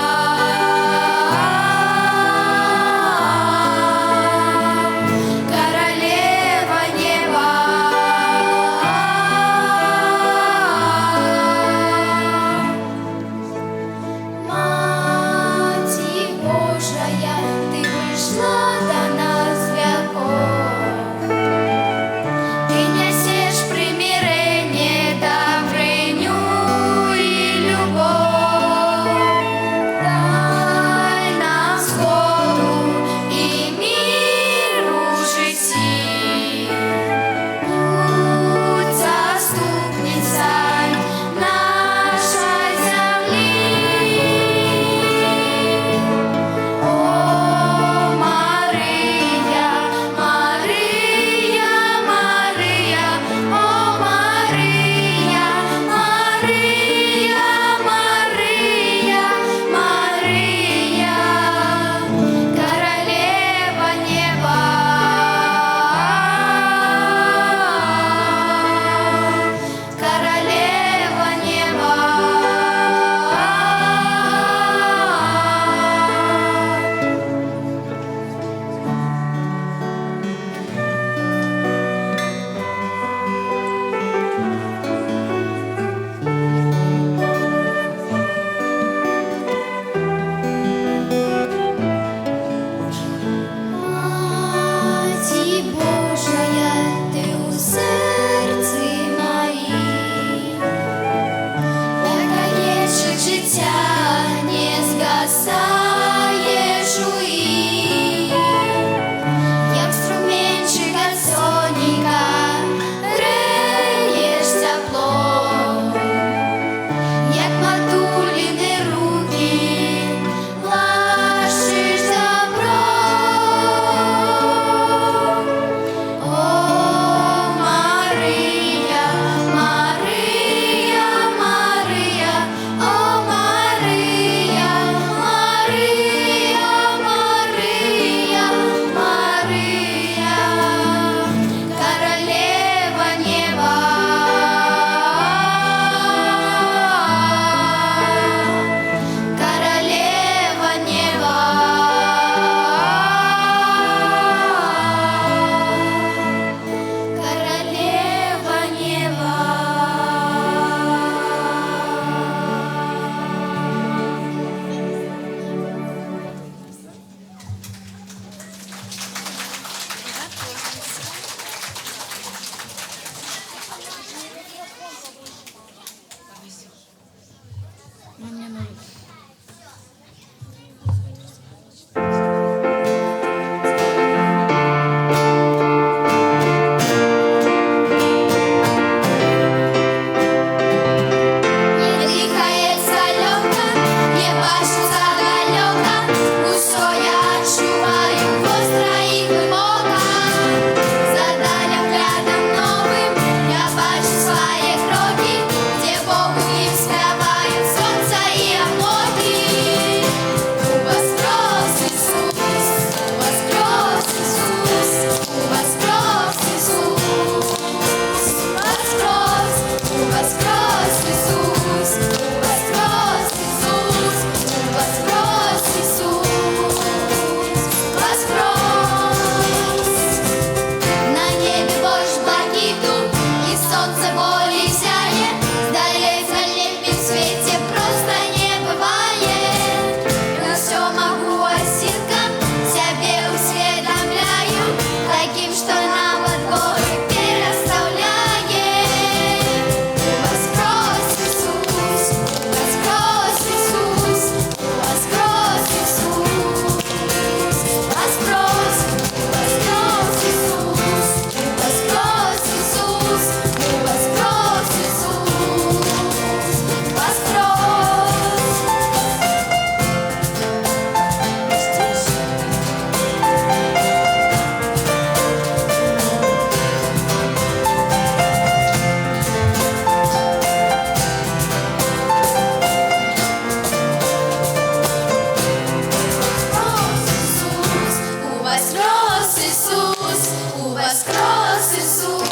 воскрес Иисус, воскрес Иисус,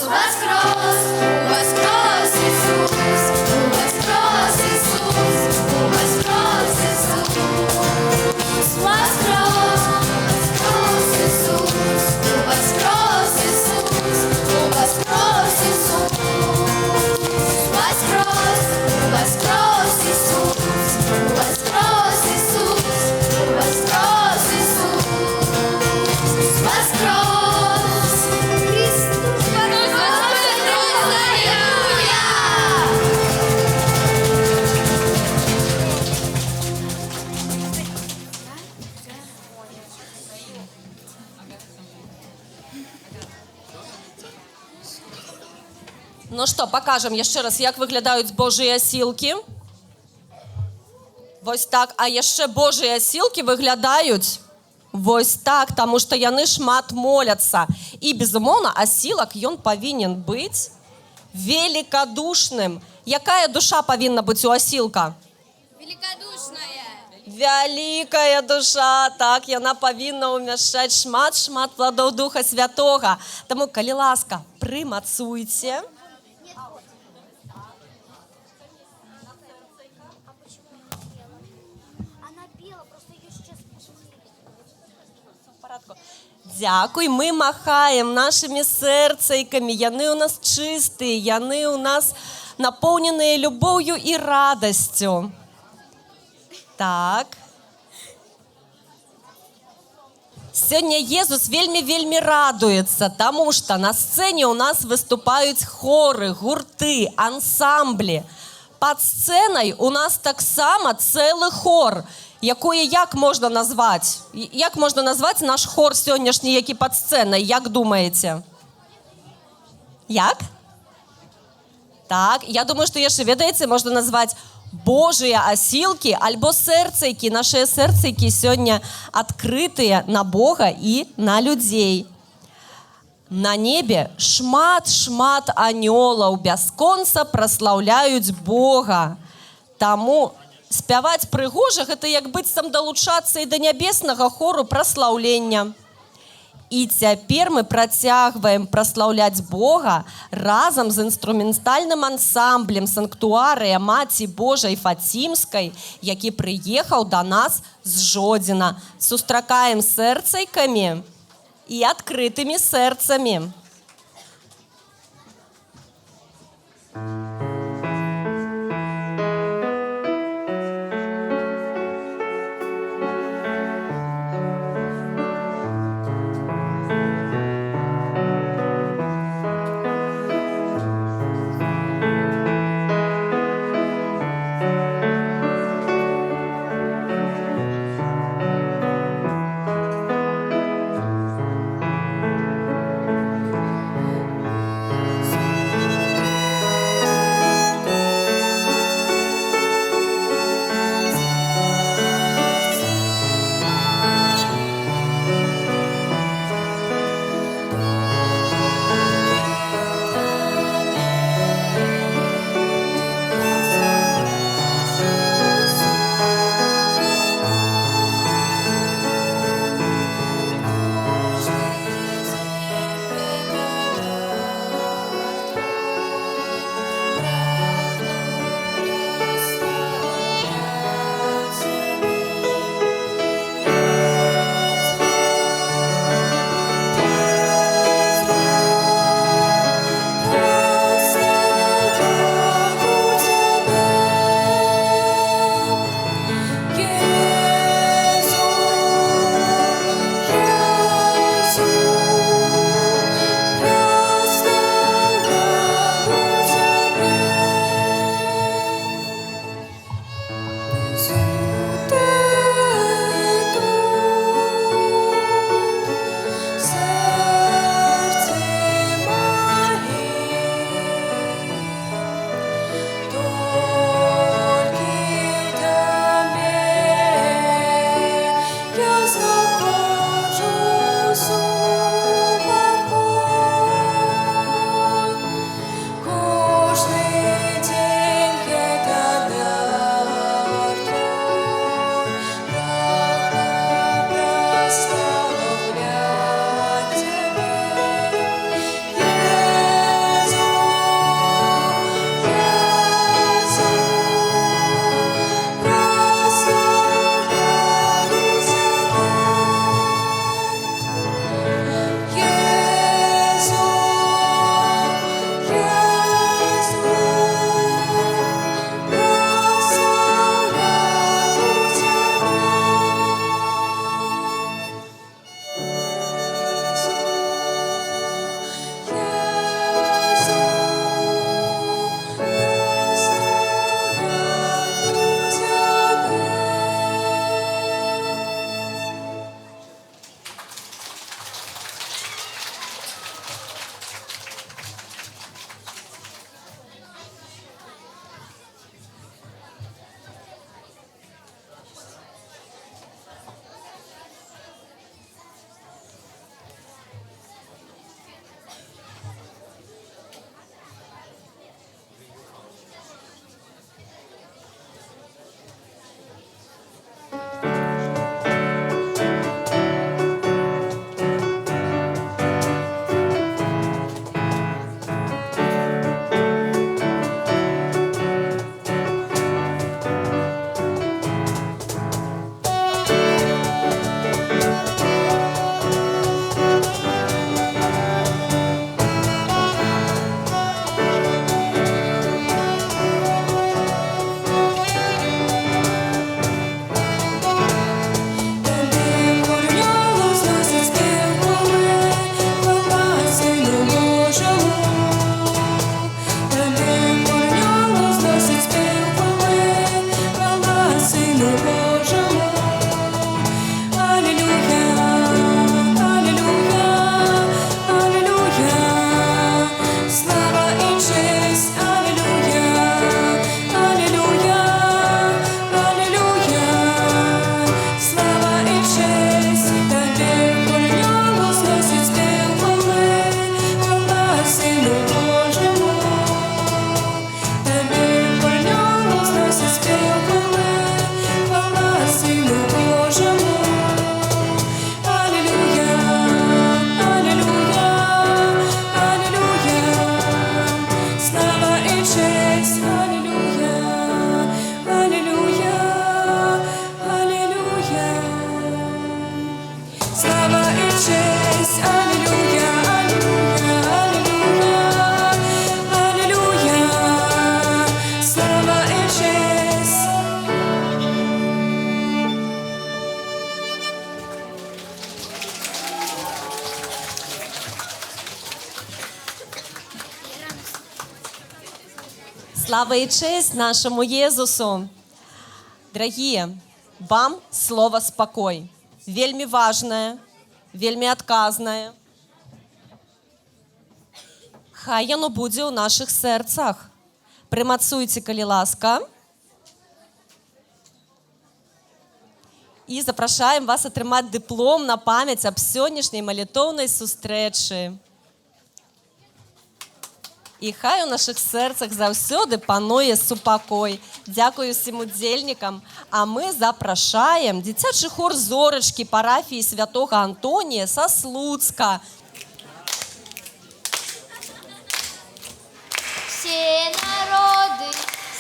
воскрес, воскрес Иисус, воскрес Иисус, воскрес Иисус, воскрес, воскрес Иисус, воскрес Иисус, воскрес Иисус, воскрес, воскрес Иисус, воскрес Иисус, воскрес Иисус, воскрес Христос, Аллилуйя! Ну що, покажемо ще раз, як виглядають Божі осілки. Ось так. А ще Божі осілки виглядають ось так, тому що яны шмат моляться. І, безумовно, осілок, він повинен бути великодушним. Яка душа повинна бути у осілка? Великодушная. Великая душа, так, яна повинна умяшчаць шмат плодов Духа Святого. Тому, калі ласка, прымацуйце. Она пела, просто ее сейчас Дякуй, ми махаем нашими серцейками, яны у нас чистые, яны у нас наполненные любовью и радостью. Так. Сегодня Иисус вельми радуется, потому что на сцене у нас выступают хоры, гурты, ансамблі. Под сценой у нас так само целый хор, якое як можна назвать? Як можна назвать наш хор сьогоднішній, який під сценою? Як думаєте? Як? Так, я думаю, що ще ведаєте, можна назвати Божие осілки, альбо серцейки. Наши серцейки сьогодні відкриті на Бога і на людей. На небе шмат анёлаў бясконца праслаўляюць Бога. Таму спяваць прыгожа — гэта як быццам далучацца і да нябеснага хору праслаўлення. І цяпер мы працягваем праслаўляць Бога разам з інструментальным ансамблем санктуарыя Маці Божай Фацімскай, які прыехаў да нас з Жодзіна. Сустракаем сэрцайкамі і адкрытымі сэрцамі. слава і честь, алілуя, алілуя, алілуя, алілуя, слава і честь. Слава и честь нашему Иисусу. Дорогие, вам слово «спокой». Вельми важное, вельми отказное. Хай яно буде у наших серцях. Примацуйте, коли ласка. І запрошаємо вас отримати диплом на пам'ять об сьогоднішній молитовній зустрічі. І хай у наших серцях завсёды панує супокой. Дякую всім удільникам. А ми запрошаємо дитячий хор «Зорочки» парафії Святого Антонія со Слуцка. Все народы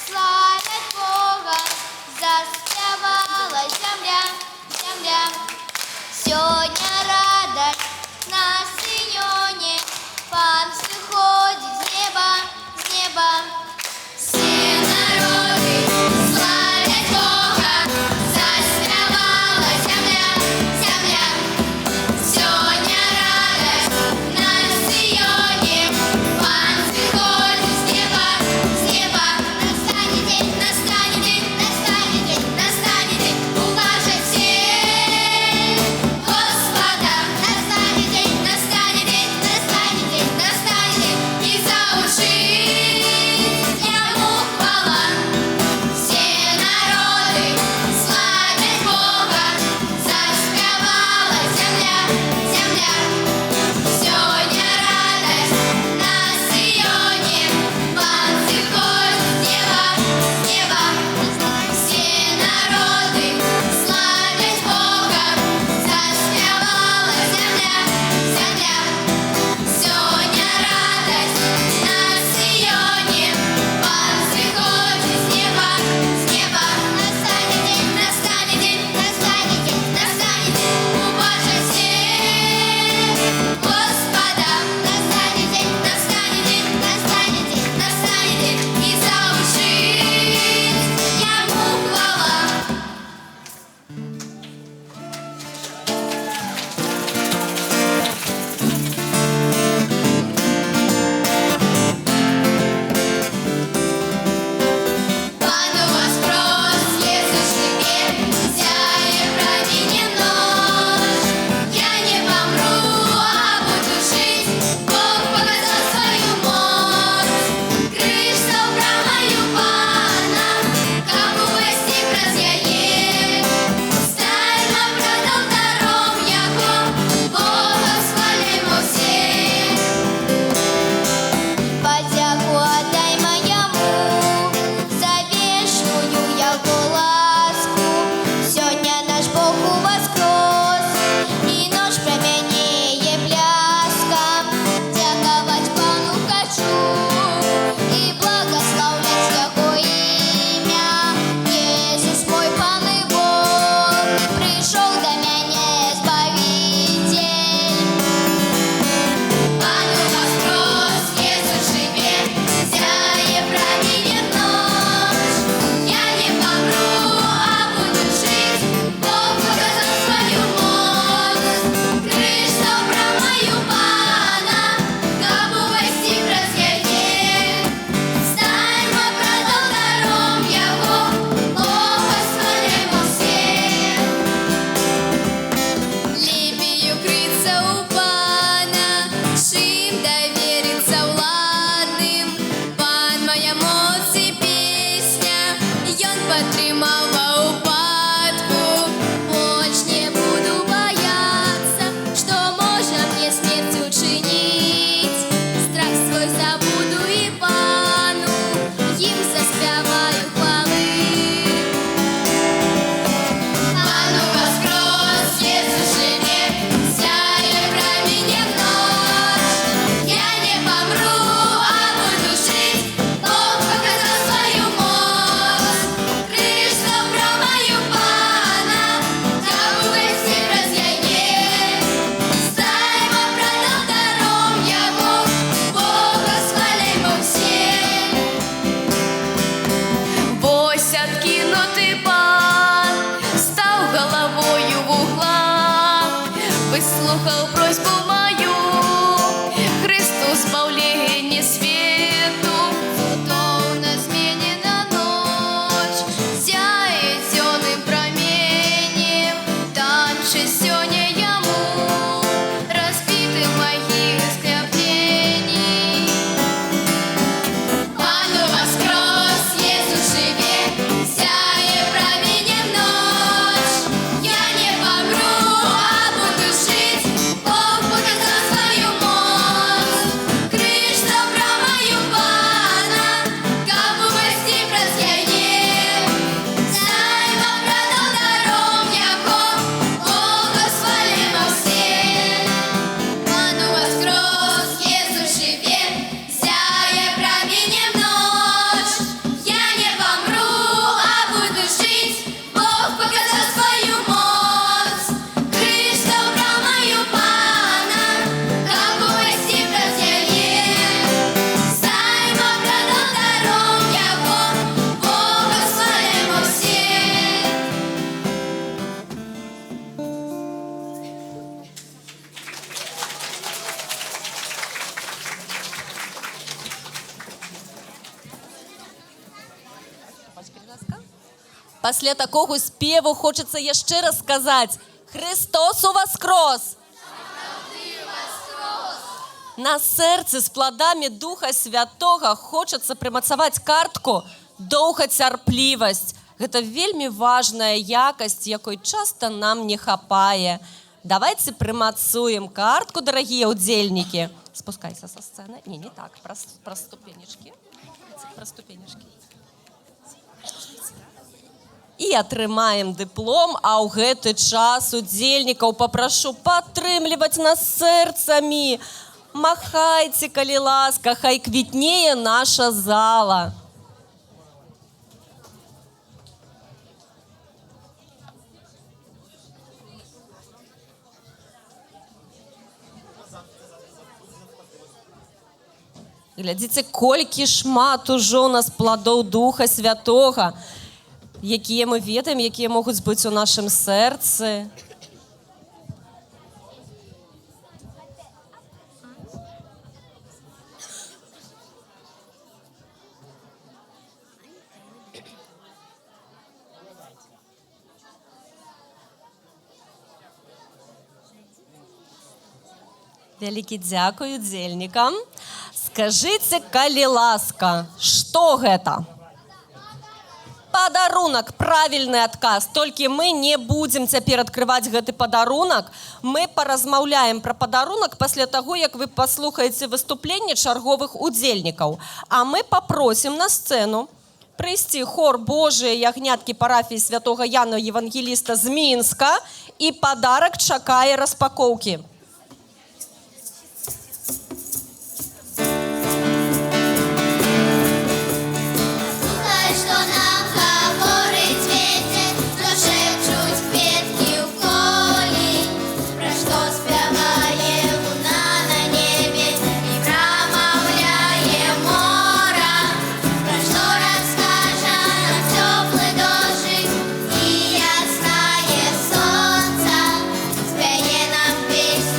славят Бога, заспевала земля, земля. Сегодня радость на Сионе, Пан сходит с неба, с неба. Все народы славят Бога, заспевала земля, земля. Сегодня радость на Сионе, Пан сходит с неба, с неба. Настанет день, настанет день, настанет день, настанет день, укажет всем Господь. выслухал просьбу мою. Христос збавление свету, цудовно зменена ночь, зяет зеленым променем, танче сёня яму, разбитым моих скреплений. Пану воскрес, Иисус живет, зяет променем ночь. Я не помру, а буду жить, Бог показал свою мощь. Крышта про мою Пана, как бы вести прозяє. Займа продал даром яко, Бога свалимо все. Пану воскрес, Иисус живет, зяет променем ночь. Я не помру, а буду жить, Бог показал свою мощь. Крышта про мою Пана, как бы вести прозяє. Займа продал даром яко, Бога свалимо все. Пасля такого спеву хочеться яшчэ раз сказаць: Христос воскрес! На сердце з плодами Духа Святого хочеться примацаваць картку доўгацярплівасць. Гэта вельмі важная якасць, якой часто нам не хапае. Давайте примацуем картку, дорогие удзельники. Спускайся со сцены. Не так, про ступенечки. Про ступенечки. І атрымаем дыплом, а ў гэты час удзельнікаў папрашу падтрымліваць нас сэрцамі. Махайце, калі ласка, хай квітнее наша зала. Глядзіце, колькі шмат ужо у нас пладоў Духа Святога, якія мы ведаем, якія могуць быць у нашым сэрцы. Вялікі дзякуй удзельнікам. Скажыце, калі ласка, што гэта? Падарунак, правільны адказ. Толькі мы не будзем цяпер адкрываць гэты падарунак. Мы паразмаўляем пра падарунак пасля таго, як вы паслухаеце выступленне чарговых удзельнікаў. А мы папросім на сцэну прыйсці хор Божыя ягняткі парафіі святога Яна Евангеліста з Мінска, і падарак чакае распакоўкі. Слухай, што нам гаворыць вецер, што шэпчуць кветкі ў полі, пра што спявае луна на небе і прамаўляе мора, пра што раскажа нам цёплы дождж і яснае сонца, спяе нам песню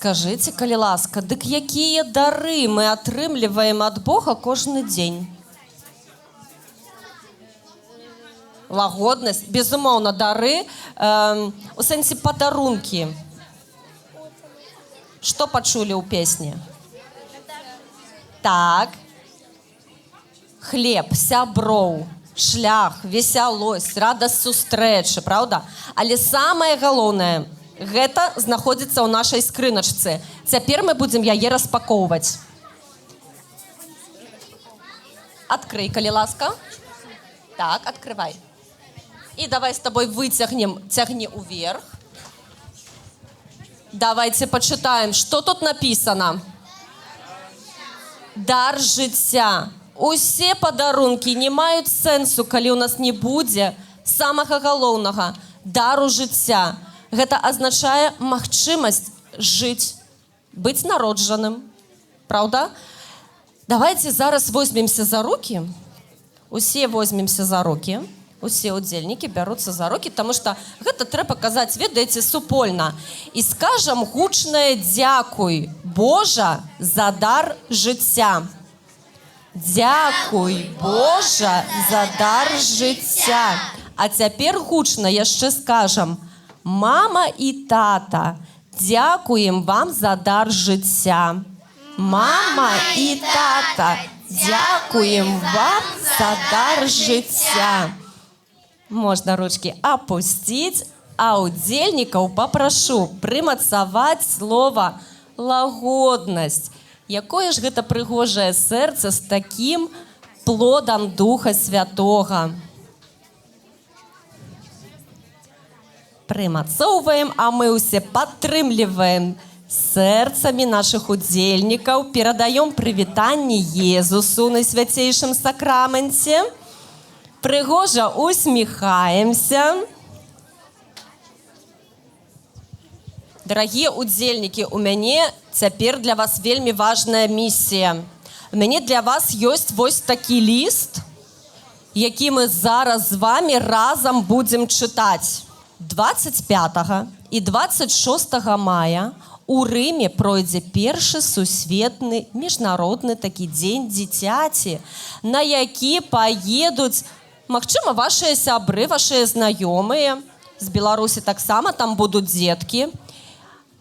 Скажите, калі ласка, дык якія дары мы атрымліваем ад Бога кожны дзень? Лагоднасць, безумоўна, дары, у сэнсе падарункі. Што пачулі ў песні? Так. Хлеб, сяброў, шлях, весялосць, радасць сустрэчы, праўда? Але самае галоўнае, гэта знаходзіцца ў нашай скрыначцы. Цяпер мы будзем яе распакоўваць. Адкрый, калі ласка. Так, адкрывай. І давай з табой выцягнем, цягні ўверх. Давайте пачытаем, што тут напісана. Дар жыцця. Усе падарункі не маюць сэнсу, калі ў нас не будзе самага галоўнага дару жыцця. Гэта азначае магчымасць жыць, быць народжаным. Праўда? Давайте зараз возьмемся за рукі. Усе возьмемся за рукі. Усе удзельнікі бяруцца за рукі, таму што гэта трэба казаць, ведаеце, супольна. І скажам гучнае дзякуй, Божа, за дар жыцця. Дзякуй, Божа, за дар жыцця. А цяпер гучна яшчэ скажам: мама і тата, дзякуем вам за дар жыцця. Мама і тата, дзякуем вам за дар жыцця. Можна ручкі апусціць, а удзельнікаў папрашу прымацаваць слова лагоднасць. Якое ж гэта прыгожае сэрца з такім плодам Духа Святога. Прымацоўваем, а мы ўсе падтрымліваем сэрцамі нашых удзельнікаў, перадаём прывітанне Езусу на свяцейшым сакраменце. Прыгожа усміхаемся. Дарагія удзельнікі, у мяне цяпер для вас вельмі важная місія. У мяне для вас ёсць вось такі ліст, які мы зараз з вами разам будзем чытаць. 25 і 26 мая у Рыме пройдзе першы сусветны міжнародны такі дзень дзіцяці, на які паедуць, магчыма, вашыя сябры, вашыя знаёмыя. З Беларусі таксама там будуць дзеткі.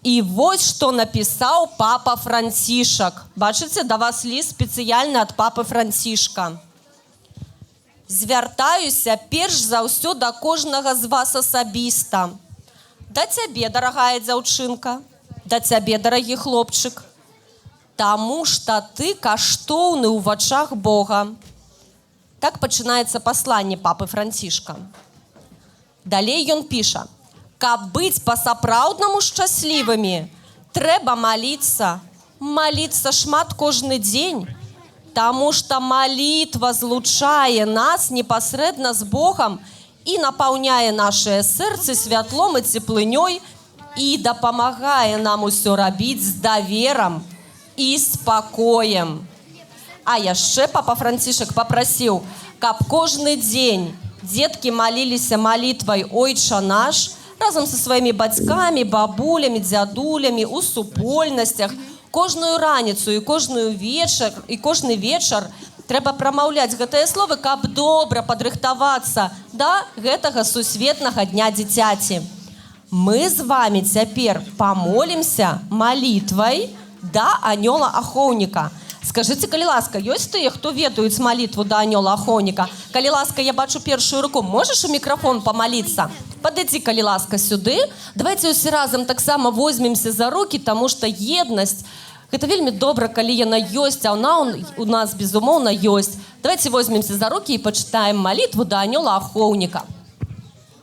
І вось што напісаў папа Францішак. Бачыце, да вас ліст спецыяльны ад папы Францішка. Звяртаюся перш за ўсё да кожнага з вас асабіста. Да цябе, дарагая дзяўчынка, да цябе, дарагі хлопчык. Таму што ты каштоўны ў вачах Бога. Так пачынаецца пасланне папы Францішка. Далей ён піша: каб быць па-сапраўднаму шчаслівымі, трэба маліцца. Маліцца шмат кожны дзень, таму што малітва злучае нас непасрэдна з Богам і напаўняе нашыя сэрцы святлом і цеплынёй і дапамагае нам усё рабіць з даверам і спакоем. А яшчэ папа Францішак папрасіў, каб кожны дзень дзеткі маліліся малітвай «Ойча наш» разам са сваімі бацькамі, бабулямі, дзядулямі, у супольнасцях. Кожную раніцу і кожны вечар трэба прамаўляць гэтыя словы, каб добра падрыхтавацца да гэтага сусветнага дня дзіцяці. Мы з вами цяпер памолімся малітвай да анёла-ахоўніка. Скажыце, калі ласка, ёсць тыя, хто ведаюць малітву да анёла-ахоўніка? Калі ласка, я бачу першую руку. Можаш у мікрафон памаліцца? Падыдзі, калі ласка, сюды. Давайте усе разам таксама возьмемся за рукі, таму што еднасць — гэта вельмі добра, калі яна ёсць, а у нас, безумоўна, ёсць. Давайте возьмемся за рукі і пачытаем малітву да анёла-ахоўніка.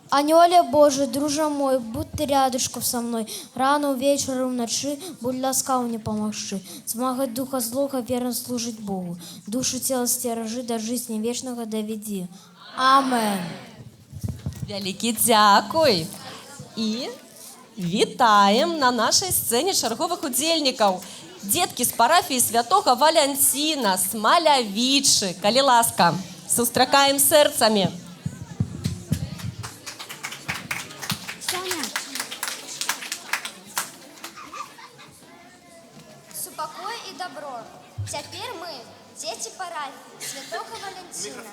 Анёле Божий, друже мой, будь ты рядышком со мной, рано вечером ночи, будь ласкав мне помогши, смагать духа злого, верно служить Богу, душу тело стережи, до жизни вечного доведи. Амен. Вялікі дзякуй. І вітаем на нашай сцэне чарговых удзельнікаў. Дзеткі з парафіі святога Валянціна, Смалявічы. Калі ласка, сустракаем сэрцамі. парафии святого Валентина.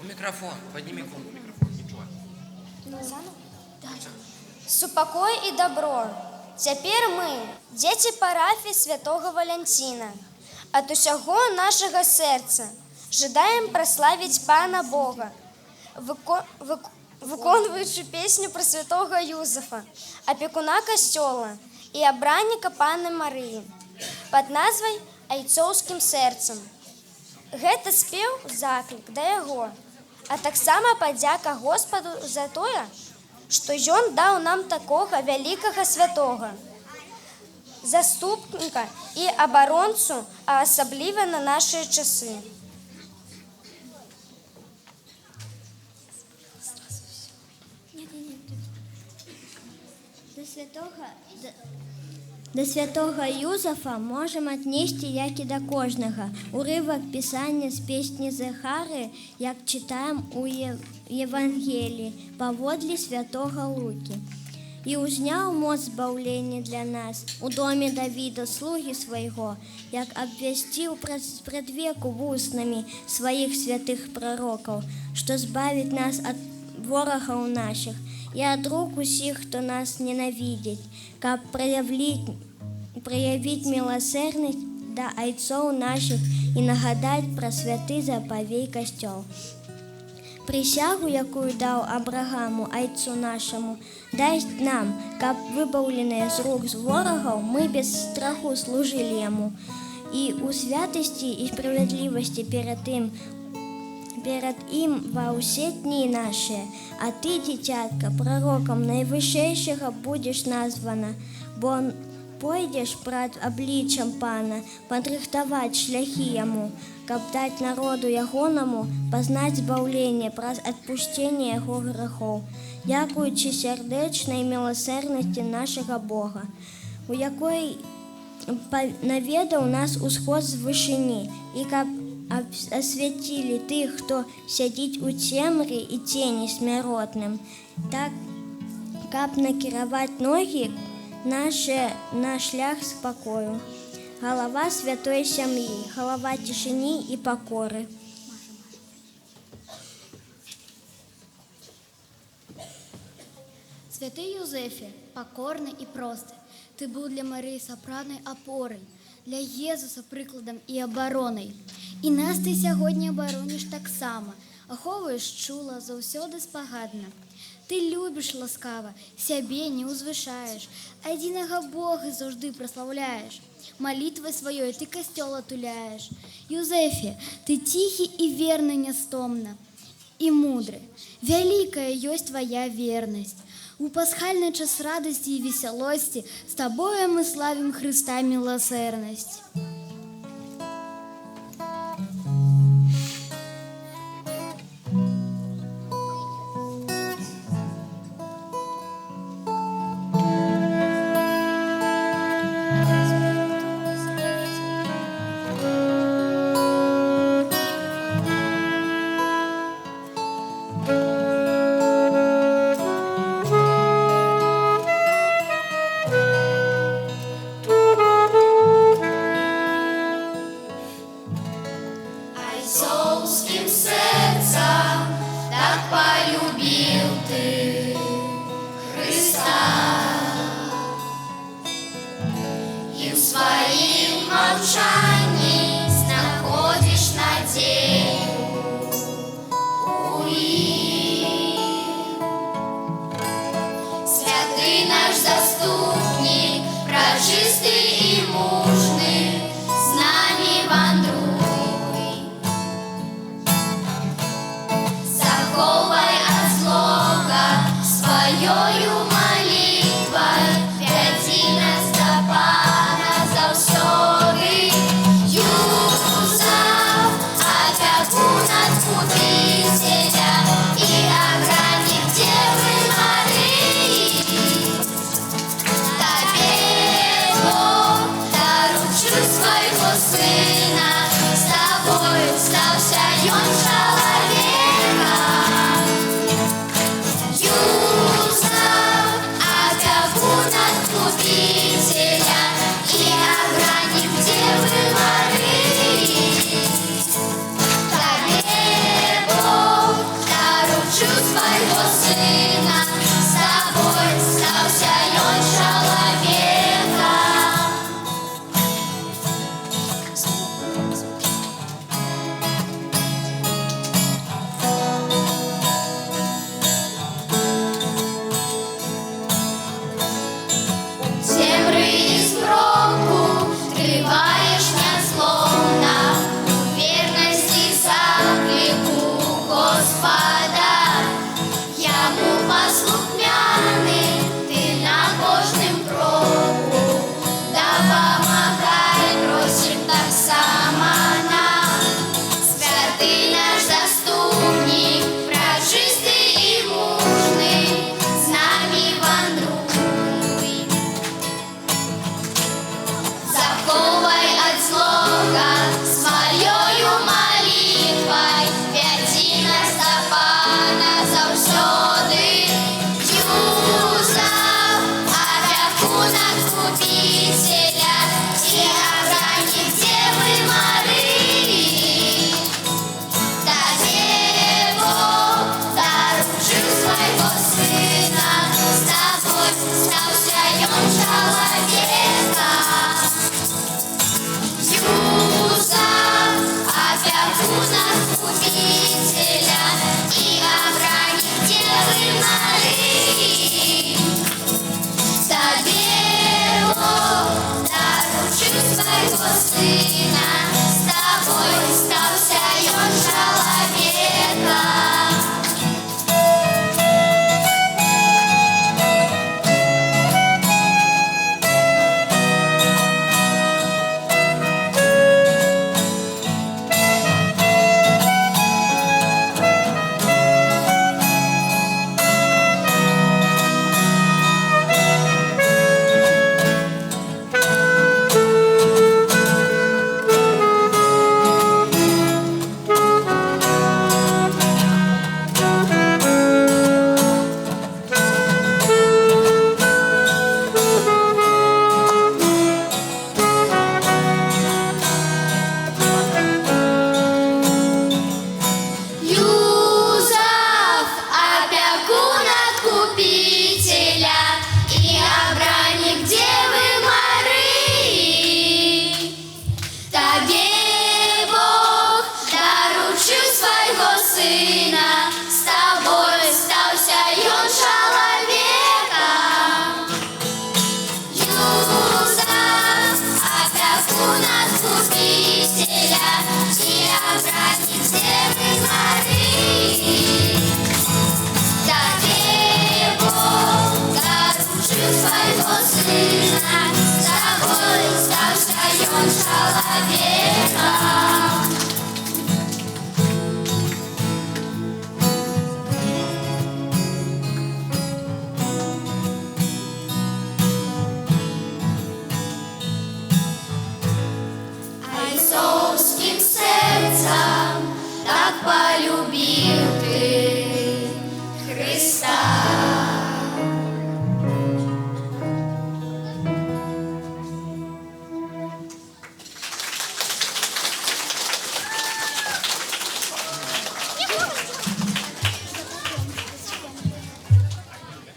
Микрофон, подними микрофон. Супокой и добро. Теперь мы, дети парафии святого Валентина, от усяго нашего сердца жадаем прославить Пана Бога, виконуючи песню про святого Юзефа, опекуна костела и обранника Панны Марии под назвой «Айцоўскім сердцем». Гэта спеў заклік да яго, а таксама падзяка Господу за тое, што ён даў нам такога вялікага святога, заступніка і абаронцу, а асабліва на нашыя часы. До святого Юзефа можем отнести, як і до кожного, уривок писання з пісні Захари, як читаем у Євангелії, поводле святого Луки. «И узнял мост збавлення для нас у доме Давида, слуги своего, як обвестил пред веку устнами своих святых пророков, что збавит нас от ворогов наших и от рук усіх, хто нас ненавидит, как проявить милосердность до айцов наших и нагадать про святый заповей костел. Присягу, якую дал Абрагаму, айцу нашему, дай нам, как выбавленные с рук ворогов, мы без страху служили ему, и у святости и справедливости перед им во все дни наши. А ты, дитятка, пророком наивысшего будешь названа, бо пойдешь пред обличчям Пана, подрихтовать шляхи ему, каб дать народу ягоному познать збавление праз отпущение его грехов, дякуючи сердечной милосердности нашего Бога, у якой наведал нас усход з вышини, и каб осветили тых, кто сядит у темрі и тени смиротным, так каб накировать ноги наши на шлях спокою. Голова святой семьи, голова тишины и покоры. Святый Юзефе, покорный и простый, ты был для Марии сапраўднай опорой, для Езуса прикладом и обороной. И нас ты сьогодні оборонишь так само, аховуєш чула, заўсёды спагадна. Ты любишь ласкаво, себе не узвышаешь, а единого Бога заўжды прославляешь. Молитвой своей ты костел отуляешь. Юзефе, ты тихий и верный нестомно, и мудрый. Великая есть твоя верность. У пасхальный час радости и веселости с тобою мы славим Христа милосердность. сына, с тобой стался ён человека. Землю и скромку скрываешь несловно, в верности заклику Господа. Яму послухмяный, ты на кожным кроку, допомагай, просим так само нам. Святый наш заступник, пречистый и мужний, з нами вандруй. Заховай от злога своєю молитвой, вяді нас до Пана завсёды. Юза, опекунок Купителя и охранник Девы Марии. Тебе Бог доручил своего сына, с тобой стался ён человека. Юза, опекунок Купителя и охранник Девы Марии. Тебе Бог доручил своего сына, с тобой стался ён человека. Юзеф, опекунок Купителя и охранник Девы Марии. Тебе Бог доручил своего сына, с тобой стался ён человека. Юзеф, опекунок Купителя и охранник Девы Марии. Тебе Бог доручил своего сына, с тобой стался ён человека. Отцовским сердцем так полюбил ты Христа.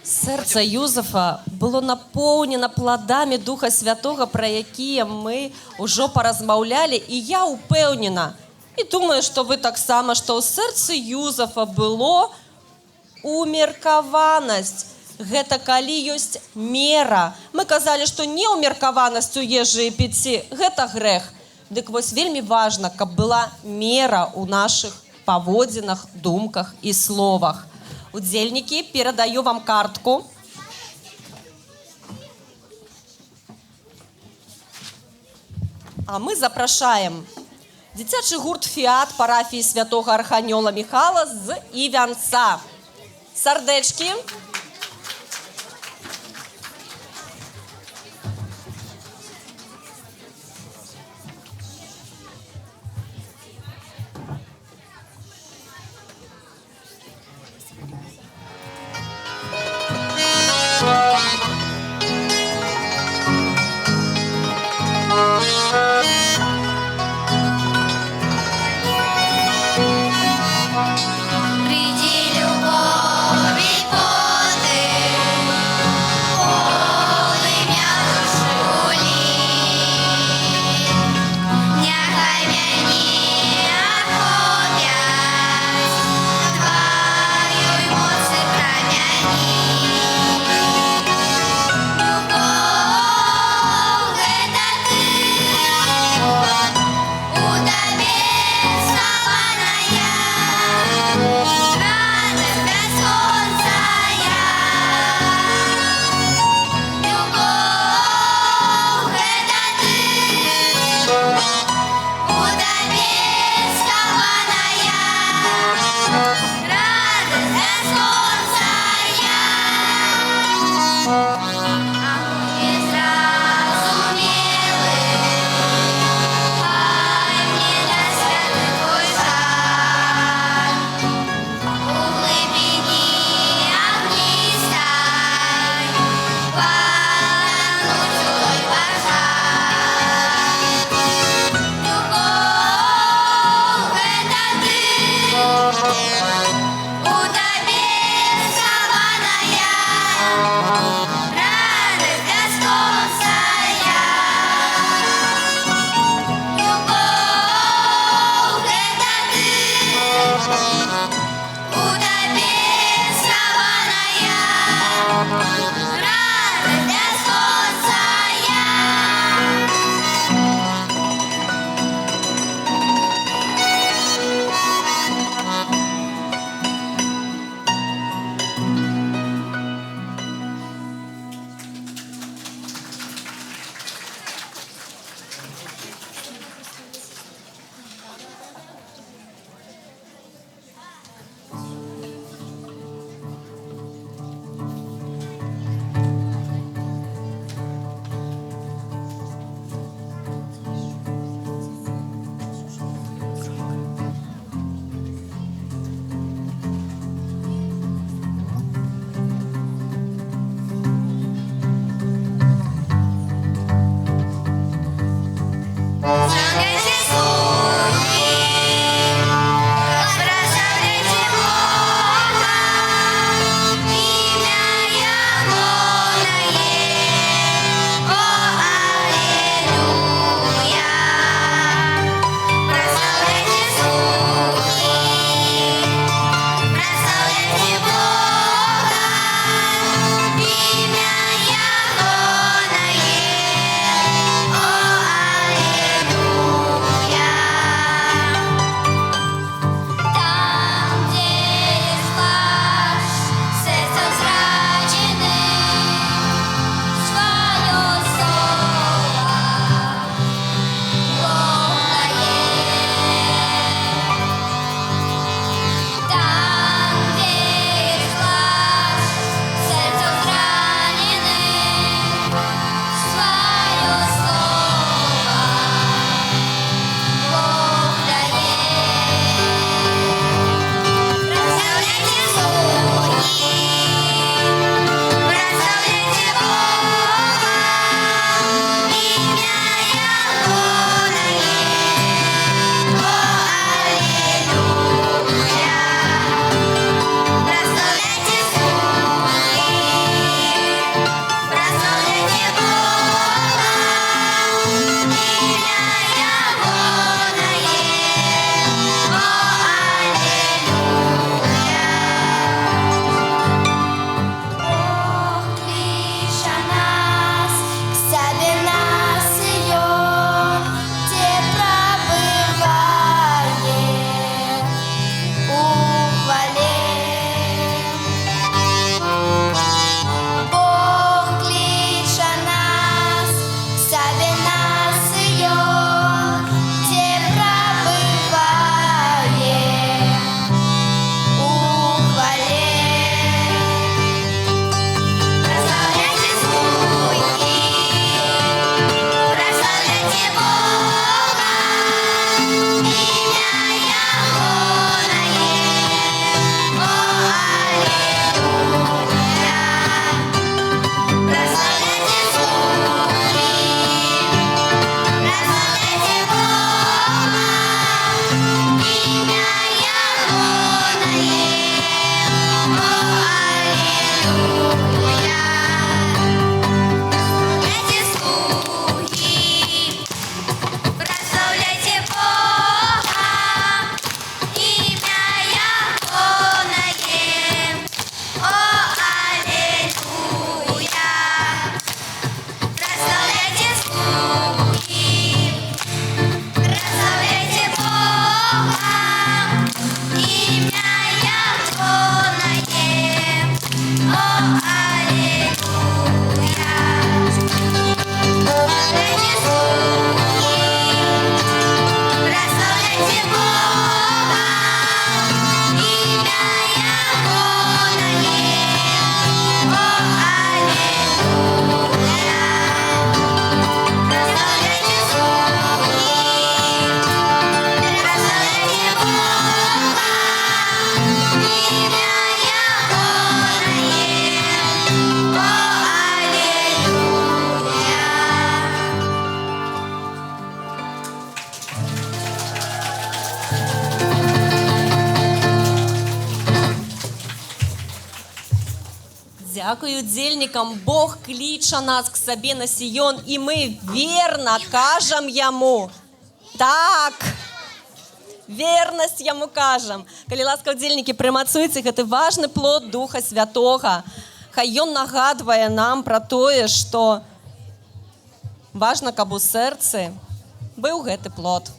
Серце Юзефа було наповнено плодами Духа Святого, про які ми вже поразмовляли, і я упевнена, і думаю, що ви так само, що у серці Юзефа було умеркаванасць. Гэта калі ёсць мера. Мы казалі, што неумеркаванасць у ежы і піці – гэта грэх. Дык вось вельмі важна, каб была мера ў нашых паводзінах, думках і словах. Удзельнікі, перадаю вам картку. А мы запрашаем дзіцячы гурт «Фіат» парафіі святога Арханёла Міхала з Івянца. Сардэчкі. Приди, любовь, Дякую удзельникам. Бог кліча нас к сабе на Сіён, і ми верно кажам яму. Так. Вернасць яму кажам. Калі ласка, удзельнікі, прымацуйце гэты важны плод Духа Святога. Хай ён нагадвае нам пра тое, што важна, каб у сэрцы быў гэты плод.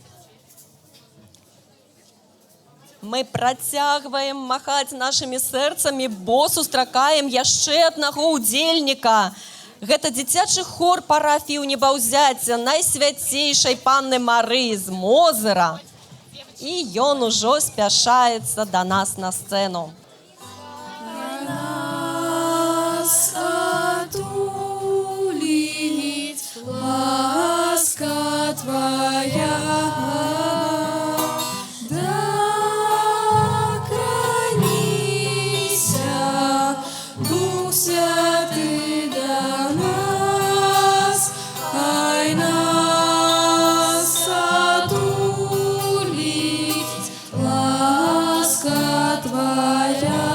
Мы працягваем махаць нашымі сэрцамі, бо сустракаем яшчэ аднаго удзельніка. Гэта дзіцячы хор парафіі ў Небаўзяцця Найсвяцейшай Панны Марыі з Мозыра. І ён ужо спяшаецца да нас на сцэну. Нас отулить ласка Твоя, доклонися, Дух Святый до нас, ай нас отулить ласка Твоя.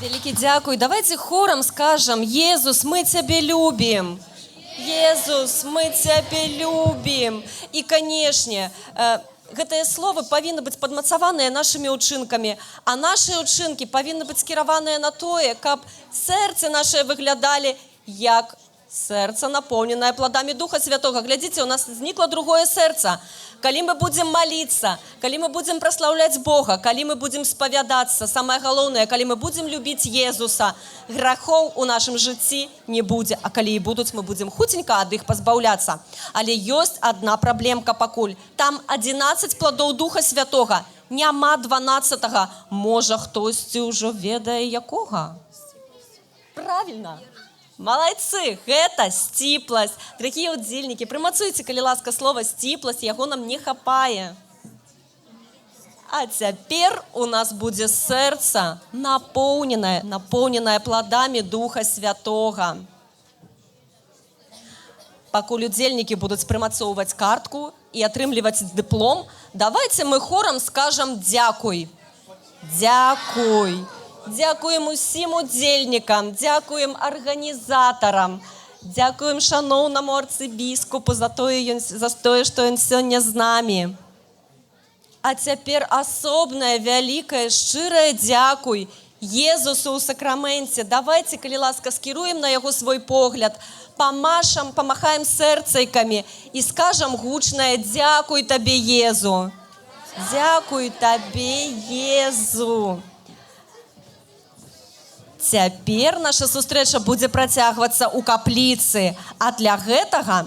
Великий дякую. Давайте хором скажем: Иисус, мы Тебя любим. Иисус, мы Тебя любим. И, конечно, гэтае слово павінна быць падмацаванае нашымі ўчынкамі, а нашыя ўчынкі павінны быць скіраваныя на тое, каб сэрцы нашыя выглядалі як сэрца, напоўненае пладамі Духа Святога. Глядзіце, у нас знікла другое сэрца. Калі мы будзем маліцца, калі мы будзем праслаўляць Бога, калі мы будзем спавядацца, самае галоўнае, калі мы будзем любіць Езуса, грахоў у нашым жыцці не будзе, а калі і будуць, мы будзем хуценька ад іх пазбаўляцца. Але ёсць адна праблемка пакуль. Там 11 пладоў Духа Святога, няма 12-га. Можа, хтосьці ўжо ведае якога? Правильно. Малайцы, гэта сціпласць. Дорогие удзельнікі, прымацуйце, калі ласка, слова сціпласць, яго нам не хапае. А цяпер у нас будзе сэрца напоўненае пладамі Духа Святога. Пакуль удзельнікі будуць прымацоўваць картку і атрымліваць дыплом, давайте мы хорам скажам дзякуй. Дзякуй. Дзякуем усім удзельнікам, дзякуем арганізатарам, дзякуем шаноўнаму арцыбіскупу за тое, што ён сёння з намі. А цяпер асобнае, вялікае, шчырае дзякуй Езусу ў сакраменце. Давайте, калі ласка, скіруем на яго свой погляд, памахаем сэрцайкамі і скажам гучнае: дзякуй табе, Езу. Дзякуй табе, Езу. Цяпер наша сустрэча будзе працягвацца ў капліцы, а для гэтага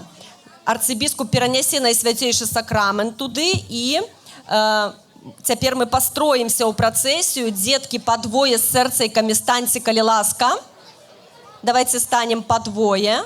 арцыбіскуп перанясе Найсвяцейшы сакрамент туды і цяпер мы пастроімся ў працэсію. Дзеткі, падвое з сэрцайкамі станьце, калі ласка. Давайте станем падвое.